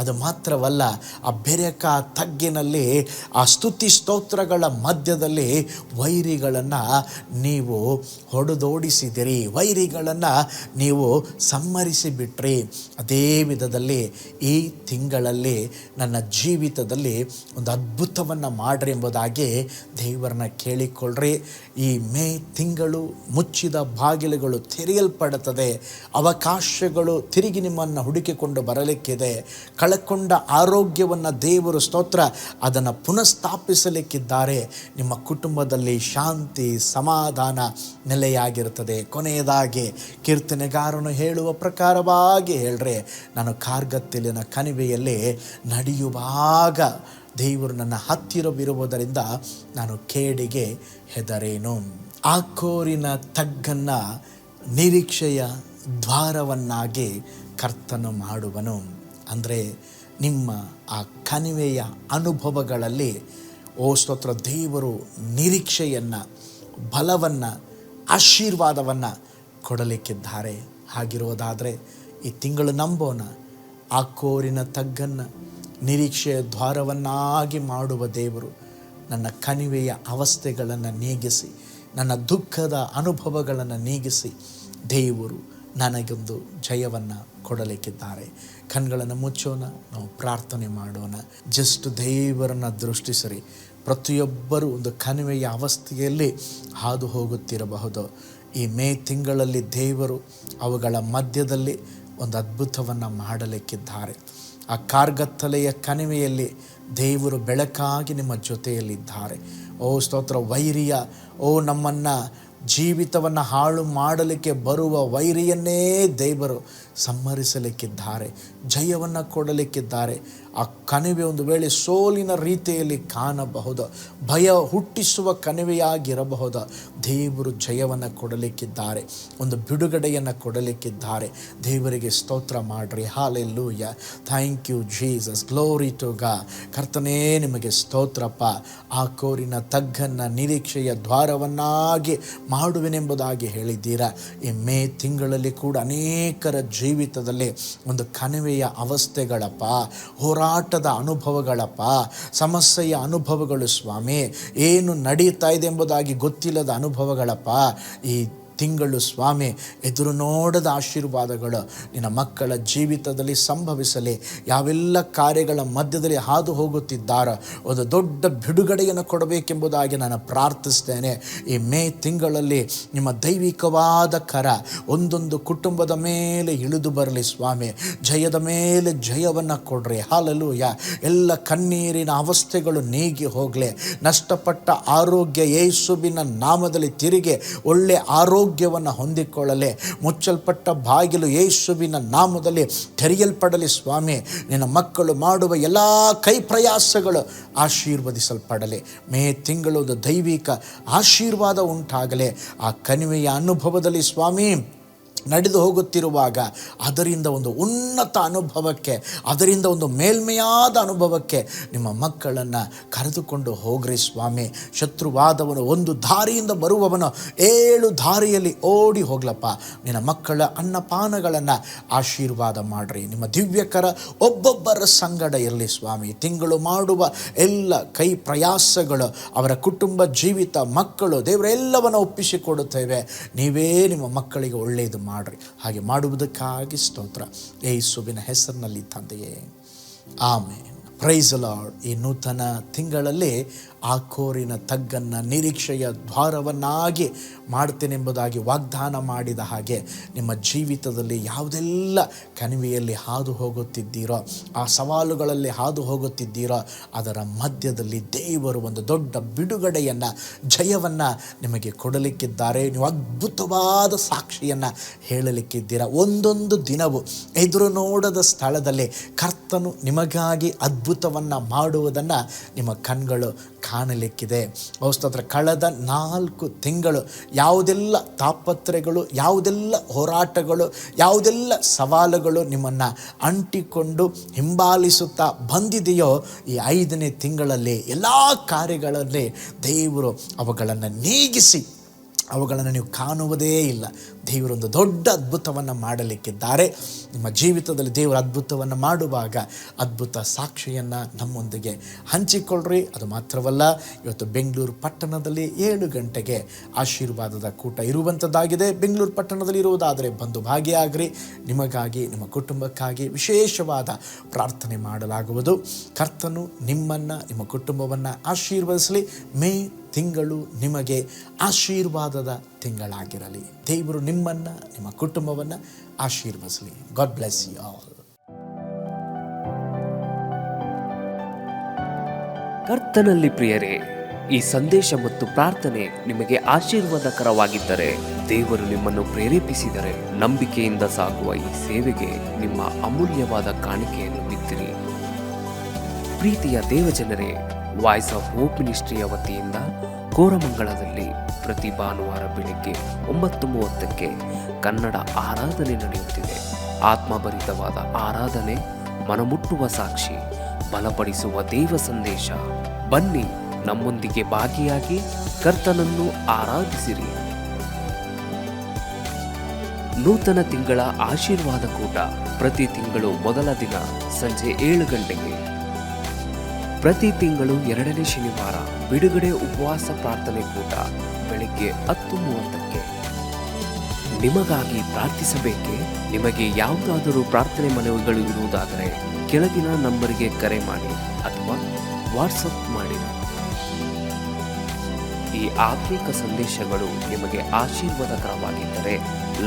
ಅದು ಮಾತ್ರವಲ್ಲ, ಆ ಬೆರಕ ತಗ್ಗಿನಲ್ಲಿ ಆ ಸ್ತುತಿ ಸ್ತೋತ್ರಗಳ ಮಧ್ಯದಲ್ಲಿ ವೈರಿಗಳನ್ನು ನೀವು ಹೊಡೆದೋಡಿಸಿದಿರಿ, ವೈರಿಗಳನ್ನು ನೀವು ಸಂಹರಿಸಿಬಿಟ್ರಿ. ಅದೇ ವಿಧದಲ್ಲಿ ಈ ತಿಂಗಳಲ್ಲಿ ನನ್ನ ಜೀವಿತದಲ್ಲಿ ಒಂದು ಅದ್ಭುತವನ್ನು ಮಾಡ್ರಿ ಎಂಬುದಾಗಿ ದೇವರನ್ನ ಕೇಳಿಕೊಳ್ಳ್ರಿ. ಈ ಮೇ ತಿಂಗಳು ಮುಚ್ಚಿದ ಬಾಗಿಲುಗಳು ತೆರೆಯಲ್ಪಡುತ್ತದೆ. ಅವಕಾಶಗಳು ತಿರುಗಿ ನಿಮ್ಮನ್ನು ಹುಡುಕಿಕೊಂಡು ಬರಲಿಕ್ಕಿದೆ. ಕಳಕೊಂಡ ಆರೋಗ್ಯವನ್ನು ದೇವರು ಸ್ತೋತ್ರ ಅದನ್ನು ಪುನಃಸ್ಥಾಪಿಸಲಿಕ್ಕಿದ್ದಾರೆ. ನಿಮ್ಮ ಕುಟುಂಬದಲ್ಲಿ ಶಾಂತಿ ಸಮಾಧಾನ ನೆಲೆಯಾಗಿರುತ್ತದೆ. ಕೊನೆಯದಾಗಿ ಕೀರ್ತನೆಗಾರನು ಹೇಳುವ ಪ್ರಕಾರವಾಗಿ ಹೇಳ್ರೆ, ನಾನು ಕಾರ್ಗತ್ತಲಿನ ಕಣಿವೆಯಲ್ಲಿ ನಡೆಯುವಾಗ ದೇವರು ನನ್ನ ಹತ್ತಿರವಿರುವುದರಿಂದ ನಾನು ಕೇಡಿಗೆ ಹೆದರೇನು. ಆಕೋರಿನ ತಗ್ಗನ್ನು ನಿರೀಕ್ಷೆಯ ದ್ವಾರವನ್ನಾಗಿ ಕರ್ತನು ಮಾಡುವನು. ಅಂದರೆ ನಿಮ್ಮ ಆ ಕಣಿವೆಯ ಅನುಭವಗಳಲ್ಲಿ ಓ ಸ್ತೋತ್ರ ದೇವರು ನಿರೀಕ್ಷೆಯನ್ನು, ಬಲವನ್ನು, ಆಶೀರ್ವಾದವನ್ನು ಕೊಡಲಿಕ್ಕಿದ್ದಾರೆ. ಹಾಗಿರುವುದಾದರೆ ಈ ತಿಂಗಳು ನಂಬೋಣ. ಆಕೋರಿನ ತಗ್ಗನ್ನು ನಿರೀಕ್ಷೆಯ ದ್ವಾರವನ್ನಾಗಿ ಮಾಡುವ ದೇವರು ನನ್ನ ಕಣಿವೆಯ ಅವಸ್ಥೆಗಳನ್ನು ನೀಗಿಸಿ, ನನ್ನ ದುಃಖದ ಅನುಭವಗಳನ್ನು ನೀಗಿಸಿ ದೇವರು ನನಗೊಂದು ಜಯವನ್ನು ಕೊಡಲಿಕ್ಕಿದ್ದಾರೆ. ಕಣ್ಗಳನ್ನು ಮುಚ್ಚೋಣ, ನಾವು ಪ್ರಾರ್ಥನೆ ಮಾಡೋಣ. ಜಸ್ಟ್ ದೇವರನ್ನು ದೃಷ್ಟಿಸಿರಿ. ಪ್ರತಿಯೊಬ್ಬರೂ ಒಂದು ಕಣಿವೆಯ ಅವಸ್ಥೆಯಲ್ಲಿ ಹಾದು ಹೋಗುತ್ತಿರಬಹುದು. ಈ ಮೇ ತಿಂಗಳಲ್ಲಿ ದೇವರು ಅವುಗಳ ಮಧ್ಯದಲ್ಲಿ ಒಂದು ಅದ್ಭುತವನ್ನು ಮಾಡಲಿಕ್ಕಿದ್ದಾರೆ. ಆ ಕಾರ್ಗತ್ತಲೆಯ ಕಣಿವೆಯಲ್ಲಿ ದೇವರು ಬೆಳಕಾಗಿ ನಿಮ್ಮ ಜೊತೆಯಲ್ಲಿದ್ದಾರೆ. ಓ ಸ್ತೋತ್ರ. ವೈರಿಯ ನಮ್ಮನ್ನು ಜೀವಿತವನ್ನು ಹಾಳು ಮಾಡಲಿಕ್ಕೆ ಬರುವ ವೈರಿಯನ್ನೇ ದೇವರು ಸಂಹರಿಸಲಿಕ್ಕಿದ್ದಾರೆ, ಜಯವನ್ನು ಕೊಡಲಿಕ್ಕಿದ್ದಾರೆ. ಆ ಕಣಿವೆ ಒಂದು ವೇಳೆ ಸೋಲಿನ ರೀತಿಯಲ್ಲಿ ಕಾಣಬಹುದು, ಭಯ ಹುಟ್ಟಿಸುವ ಕಣಿವೆಯಾಗಿರಬಹುದು. ದೇವರು ಜಯವನ್ನು ಕೊಡಲಿಕ್ಕಿದ್ದಾರೆ, ಒಂದು ಬಿಡುಗಡೆಯನ್ನು ಕೊಡಲಿಕ್ಕಿದ್ದಾರೆ. ದೇವರಿಗೆ ಸ್ತೋತ್ರ ಮಾಡ್ರಿ. Hallelujah. Thank you Jesus. Glory to God. ಕರ್ತನೇ ನಿಮಗೆ ಸ್ತೋತ್ರಪ್ಪ. ಆ ಕೋರಿನ ತಗ್ಗನ್ನು ನಿರೀಕ್ಷೆಯ ದ್ವಾರವನ್ನಾಗಿ ಮಾಡುವೆನೆಂಬುದಾಗಿ ಹೇಳಿದ್ದೀರಾ. ಈ ಮೇ ತಿಂಗಳಲ್ಲಿ ಕೂಡ ಅನೇಕರ ಜೀವಿತದಲ್ಲಿ ಒಂದು ಕಣಿವೆಯ ಅವಸ್ಥೆಗಳಪ್ಪ, ಹೋರಾಟದ ಅನುಭವಗಳಪ್ಪ, ಸಮಸ್ಯೆಯ ಅನುಭವಗಳು ಸ್ವಾಮಿ, ಏನು ನಡೀತಾ ಇದೆ ಎಂಬುದಾಗಿ ಗೊತ್ತಿಲ್ಲದ ಅನುಭವಗಳಪ್ಪ. ಈ ತಿಂಗಳು ಸ್ವಾಮಿ ಎದುರು ನೋಡದ ಆಶೀರ್ವಾದಗಳು ನಿನ್ನ ಮಕ್ಕಳ ಜೀವಿತದಲ್ಲಿ ಸಂಭವಿಸಲಿ. ಯಾವೆಲ್ಲ ಕಾರ್ಯಗಳ ಮಧ್ಯದಲ್ಲಿ ಹಾದು ಹೋಗುತ್ತಿದ್ದಾರೋ ಒಂದು ದೊಡ್ಡ ಬಿಡುಗಡೆಯನ್ನು ಕೊಡಬೇಕೆಂಬುದಾಗಿ ನಾನು ಪ್ರಾರ್ಥಿಸ್ತೇನೆ. ಈ ಮೇ ತಿಂಗಳಲ್ಲಿ ನಿಮ್ಮ ದೈವಿಕವಾದ ಕರ ಒಂದೊಂದು ಕುಟುಂಬದ ಮೇಲೆ ಇಳಿದು ಬರಲಿ ಸ್ವಾಮಿ. ಜಯದ ಮೇಲೆ ಜಯವನ್ನು ಕೊಡ್ರಿ. ಹಾಲೆಲೂಯ. ಎಲ್ಲ ಕಣ್ಣೀರಿನ ಅವಸ್ಥೆಗಳು ನೀಗಿ ಹೋಗಲಿ. ನಷ್ಟಪಟ್ಟ ಆರೋಗ್ಯ ಯೇಸುವಿನ ನಾಮದಲ್ಲಿ ತಿರುಗಿ ಒಳ್ಳೆ ಆರೋಗ್ಯವನ್ನು ಹೊಂದಿಕೊಳ್ಳಲೆ. ಮುಚ್ಚಲ್ಪಟ್ಟ ಬಾಗಿಲು ಯೇಸುವಿನ ನಾಮದಲ್ಲಿ ತೆರೆಯಲ್ಪಡಲಿ ಸ್ವಾಮಿ. ನಿನ್ನ ಮಕ್ಕಳು ಮಾಡುವ ಎಲ್ಲ ಕೈ ಪ್ರಯಾಸಗಳು ಆಶೀರ್ವದಿಸಲ್ಪಡಲಿ. ಮೇ ತಿಂಗಳು ದೈವಿಕ ಆಶೀರ್ವಾದ ಉಂಟಾಗಲಿ. ಆ ಕಣಿವೆಯ ಅನುಭವದಲ್ಲಿ ಸ್ವಾಮಿ ನಡೆದು ಹೋಗುತ್ತಿರುವಾಗ ಅದರಿಂದ ಒಂದು ಉನ್ನತ ಅನುಭವಕ್ಕೆ, ಅದರಿಂದ ಒಂದು ಮೇಲ್ಮೆಯಾದ ಅನುಭವಕ್ಕೆ ನಿಮ್ಮ ಮಕ್ಕಳನ್ನು ಕರೆದುಕೊಂಡು ಹೋಗ್ರಿ ಸ್ವಾಮಿ. ಶತ್ರುವಾದವನು ಒಂದು ದಾರಿಯಿಂದ ಬರುವವನು 7 ದಾರಿಯಲ್ಲಿ ಓಡಿ ಹೋಗ್ಲಪ್ಪ. ನಿನ್ನ ಮಕ್ಕಳ ಅನ್ನಪಾನಗಳನ್ನು ಆಶೀರ್ವಾದ ಮಾಡ್ರಿ. ನಿಮ್ಮ ದಿವ್ಯಕರ ಒಬ್ಬೊಬ್ಬರ ಸಂಗಡ ಇರಲಿ ಸ್ವಾಮಿ. ತಿಂಗಳು ಮಾಡುವ ಎಲ್ಲ ಕೈ ಪ್ರಯಾಸಗಳು, ಅವರ ಕುಟುಂಬ ಜೀವಿತ, ಮಕ್ಕಳು, ದೇವರೆಲ್ಲವನ್ನು ಒಪ್ಪಿಸಿಕೊಡುತ್ತೇವೆ. ನೀವೇ ನಿಮ್ಮ ಮಕ್ಕಳಿಗೆ ಒಳ್ಳೆಯದು ಮಾಡ್ರಿ. ಹಾಗೆ ಮಾಡುವುದಕ್ಕಾಗಿ ಸ್ತೋತ್ರ ಯೇಸುವಿನ ಹೆಸರಿನಲ್ಲಿ ತಂದೆಯೇ, ಆಮೆನ್. Price lord. ಈ ನೂತನ ತಿಂಗಳಲ್ಲಿ ಆ ಕೋರಿನ ತಗ್ಗನ್ನು ನಿರೀಕ್ಷೆಯ ದ್ವಾರವನ್ನಾಗಿ ಮಾಡ್ತೇನೆಂಬುದಾಗಿ ವಾಗ್ದಾನ ಮಾಡಿದ ಹಾಗೆ ನಿಮ್ಮ ಜೀವಿತದಲ್ಲಿ ಯಾವುದೆಲ್ಲ ಕಣಿವೆಯಲ್ಲಿ ಹಾದು ಹೋಗುತ್ತಿದ್ದೀರೋ, ಆ ಸವಾಲುಗಳಲ್ಲಿ ಹಾದು ಹೋಗುತ್ತಿದ್ದೀರೋ, ಅದರ ಮಧ್ಯದಲ್ಲಿ ದೇವರು ಒಂದು ದೊಡ್ಡ ಬಿಡುಗಡೆಯನ್ನು, ಜಯವನ್ನು ನಿಮಗೆ ಕೊಡಲಿಕ್ಕಿದ್ದಾರೆ. ನೀವು ಅದ್ಭುತವಾದ ಸಾಕ್ಷಿಯನ್ನು ಹೇಳಲಿಕ್ಕಿದ್ದೀರಾ. ಒಂದೊಂದು ದಿನವೂ ಎದುರು ನೋಡದ ಸ್ಥಳದಲ್ಲಿ ಕರ್ತನು ನಿಮಗಾಗಿ ಅದ್ಭುತವನ್ನು ಮಾಡುವುದನ್ನು ನಿಮ್ಮ ಕಣ್ಗಳು ಕಾಣಲಿಕ್ಕಿದೆ. ಸ್ತೋತ್ರ. ಕಳೆದ 4 ತಿಂಗಳು ಯಾವುದೆಲ್ಲ ತಾಪತ್ರೆಗಳು, ಯಾವುದೆಲ್ಲ ಹೋರಾಟಗಳು, ಯಾವುದೆಲ್ಲ ಸವಾಲುಗಳು ನಿಮ್ಮನ್ನು ಅಂಟಿಕೊಂಡು ಹಿಂಬಾಲಿಸುತ್ತಾ ಬಂದಿದೆಯೋ, ಈ 5ನೇ ತಿಂಗಳಲ್ಲಿ ಎಲ್ಲ ಕಾರ್ಯಗಳಲ್ಲಿ ದೇವರು ಅವುಗಳನ್ನು ನೀಗಿಸಿ ಅವುಗಳನ್ನು ನೀವು ಕಾಣುವುದೇ ಇಲ್ಲ. ದೇವರೊಂದು ದೊಡ್ಡ ಅದ್ಭುತವನ್ನು ಮಾಡಲಿಕ್ಕಿದ್ದಾರೆ. ನಿಮ್ಮ ಜೀವಿತದಲ್ಲಿ ದೇವರ ಅದ್ಭುತವನ್ನು ಮಾಡುವಾಗ ಅದ್ಭುತ ಸಾಕ್ಷಿಯನ್ನು ನಮ್ಮೊಂದಿಗೆ ಹಂಚಿಕೊಳ್ಳ್ರಿ. ಅದು ಮಾತ್ರವಲ್ಲ, ಇವತ್ತು ಬೆಂಗಳೂರು ಪಟ್ಟಣದಲ್ಲಿ 7 ಗಂಟೆಗೆ ಆಶೀರ್ವಾದದ ಕೂಟ ಇರುವಂಥದ್ದಾಗಿದೆ. ಬೆಂಗಳೂರು ಪಟ್ಟಣದಲ್ಲಿ ಇರುವುದಾದರೆ ಬಂದು ಭಾಗಿಯಾಗ್ರಿ. ನಿಮಗಾಗಿ, ನಿಮ್ಮ ಕುಟುಂಬಕ್ಕಾಗಿ ವಿಶೇಷವಾದ ಪ್ರಾರ್ಥನೆ ಮಾಡಲಾಗುವುದು. ಕರ್ತನು ನಿಮ್ಮನ್ನು, ನಿಮ್ಮ ಕುಟುಂಬವನ್ನು ಆಶೀರ್ವದಿಸಲಿ. ಮೇ ತಿಂಗಳು ನಿಮಗೆ ಆಶೀರ್ವಾದದ ತಿಂಗಳಾಗಿರಲಿ. ದೇವರು ನಿಮ್ಮನ್ನು, ನಿಮ್ಮ ಕುಟುಂಬವನ್ನು ಆಶೀರ್ವದಿಸಲಿ. God bless you all. ಕರ್ತನಲ್ಲಿ ಪ್ರಿಯರೇ, ಈ ಸಂದೇಶ ಮತ್ತು ಪ್ರಾರ್ಥನೆ ನಿಮಗೆ ಆಶೀರ್ವಾದಕರವಾಗಿದ್ದರೆ, ದೇವರು ನಿಮ್ಮನ್ನು ಪ್ರೇರೇಪಿಸಿದರೆ, ನಂಬಿಕೆಯಿಂದ ಸಾಗುವ ಈ ಸೇವೆಗೆ ನಿಮ್ಮ ಅಮೂಲ್ಯವಾದ ಕಾಣಿಕೆಯನ್ನು ಬಿತ್ತಿರಿ. ಪ್ರೀತಿಯ ದೇವಜನರೇ, ವಾಯ್ಸ್ ಆಫ್ ಹೋಪ್ ಮಿನಿಸ್ಟ್ರಿಯ ವತಿಯಿಂದ ಕೋರಮಂಗಲದಲ್ಲಿ ಪ್ರತಿ ಭಾನುವಾರ ಬೆಳಿಗ್ಗೆ 9:30ಕ್ಕೆ ಕನ್ನಡ ಆರಾಧನೆ ನಡೆಯುತ್ತಿದೆ. ಆತ್ಮಭರಿತವಾದ ಆರಾಧನೆ, ಮನಮುಟ್ಟುವ ಸಾಕ್ಷಿ, ಬಲಪಡಿಸುವ ದೇವ ಸಂದೇಶ. ಬನ್ನಿ, ನಮ್ಮೊಂದಿಗೆ ಭಾಗಿಯಾಗಿ ಕರ್ತನನ್ನು ಆರಾಧಿಸಿರಿ. ನೂತನ ತಿಂಗಳ ಆಶೀರ್ವಾದ ಕೂಟ ಪ್ರತಿ ತಿಂಗಳು ಮೊದಲ ದಿನ ಸಂಜೆ 7 ಗಂಟೆಗೆ. ಪ್ರತಿ ತಿಂಗಳು 2ನೇ ಶನಿವಾರ ಬಿಡುಗಡೆ ಉಪವಾಸ ಪ್ರಾರ್ಥನೆ ಕೂಟ ಬೆಳಿಗ್ಗೆ 10:30ಕ್ಕೆ. ನಿಮಗಾಗಿ ಪ್ರಾರ್ಥಿಸಬೇಕೆ? ನಿಮಗೆ ಯಾವುದಾದರೂ ಪ್ರಾರ್ಥನೆ ಮನವಿಗಳು ಇರುವುದಾದರೆ ಕೆಳಗಿನ ನಂಬರಿಗೆ ಕರೆ ಮಾಡಿ ಅಥವಾ ವಾಟ್ಸಪ್ ಮಾಡಿ. ಈ ಆತ್ಮಿಕ ಸಂದೇಶಗಳು ನಿಮಗೆ ಆಶೀರ್ವಾದಕರವಾಗಿದ್ದರೆ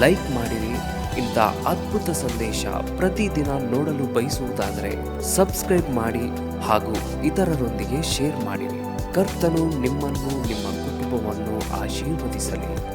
ಲೈಕ್ ಮಾಡಿರಿ. ಇಂಥ ಅದ್ಭುತ ಸಂದೇಶ ಪ್ರತಿದಿನ ನೋಡಲು ಬಯಸುವುದಾದರೆ ಸಬ್ಸ್ಕ್ರೈಬ್ ಮಾಡಿ ಹಾಗೂ ಇತರರೊಂದಿಗೆ ಶೇರ್ ಮಾಡಿರಿ. ಕರ್ತನು ನಿಮ್ಮನ್ನು ನಿಮ್ಮ ಕುಟುಂಬವನ್ನು ಆಶೀರ್ವದಿಸಲಿ.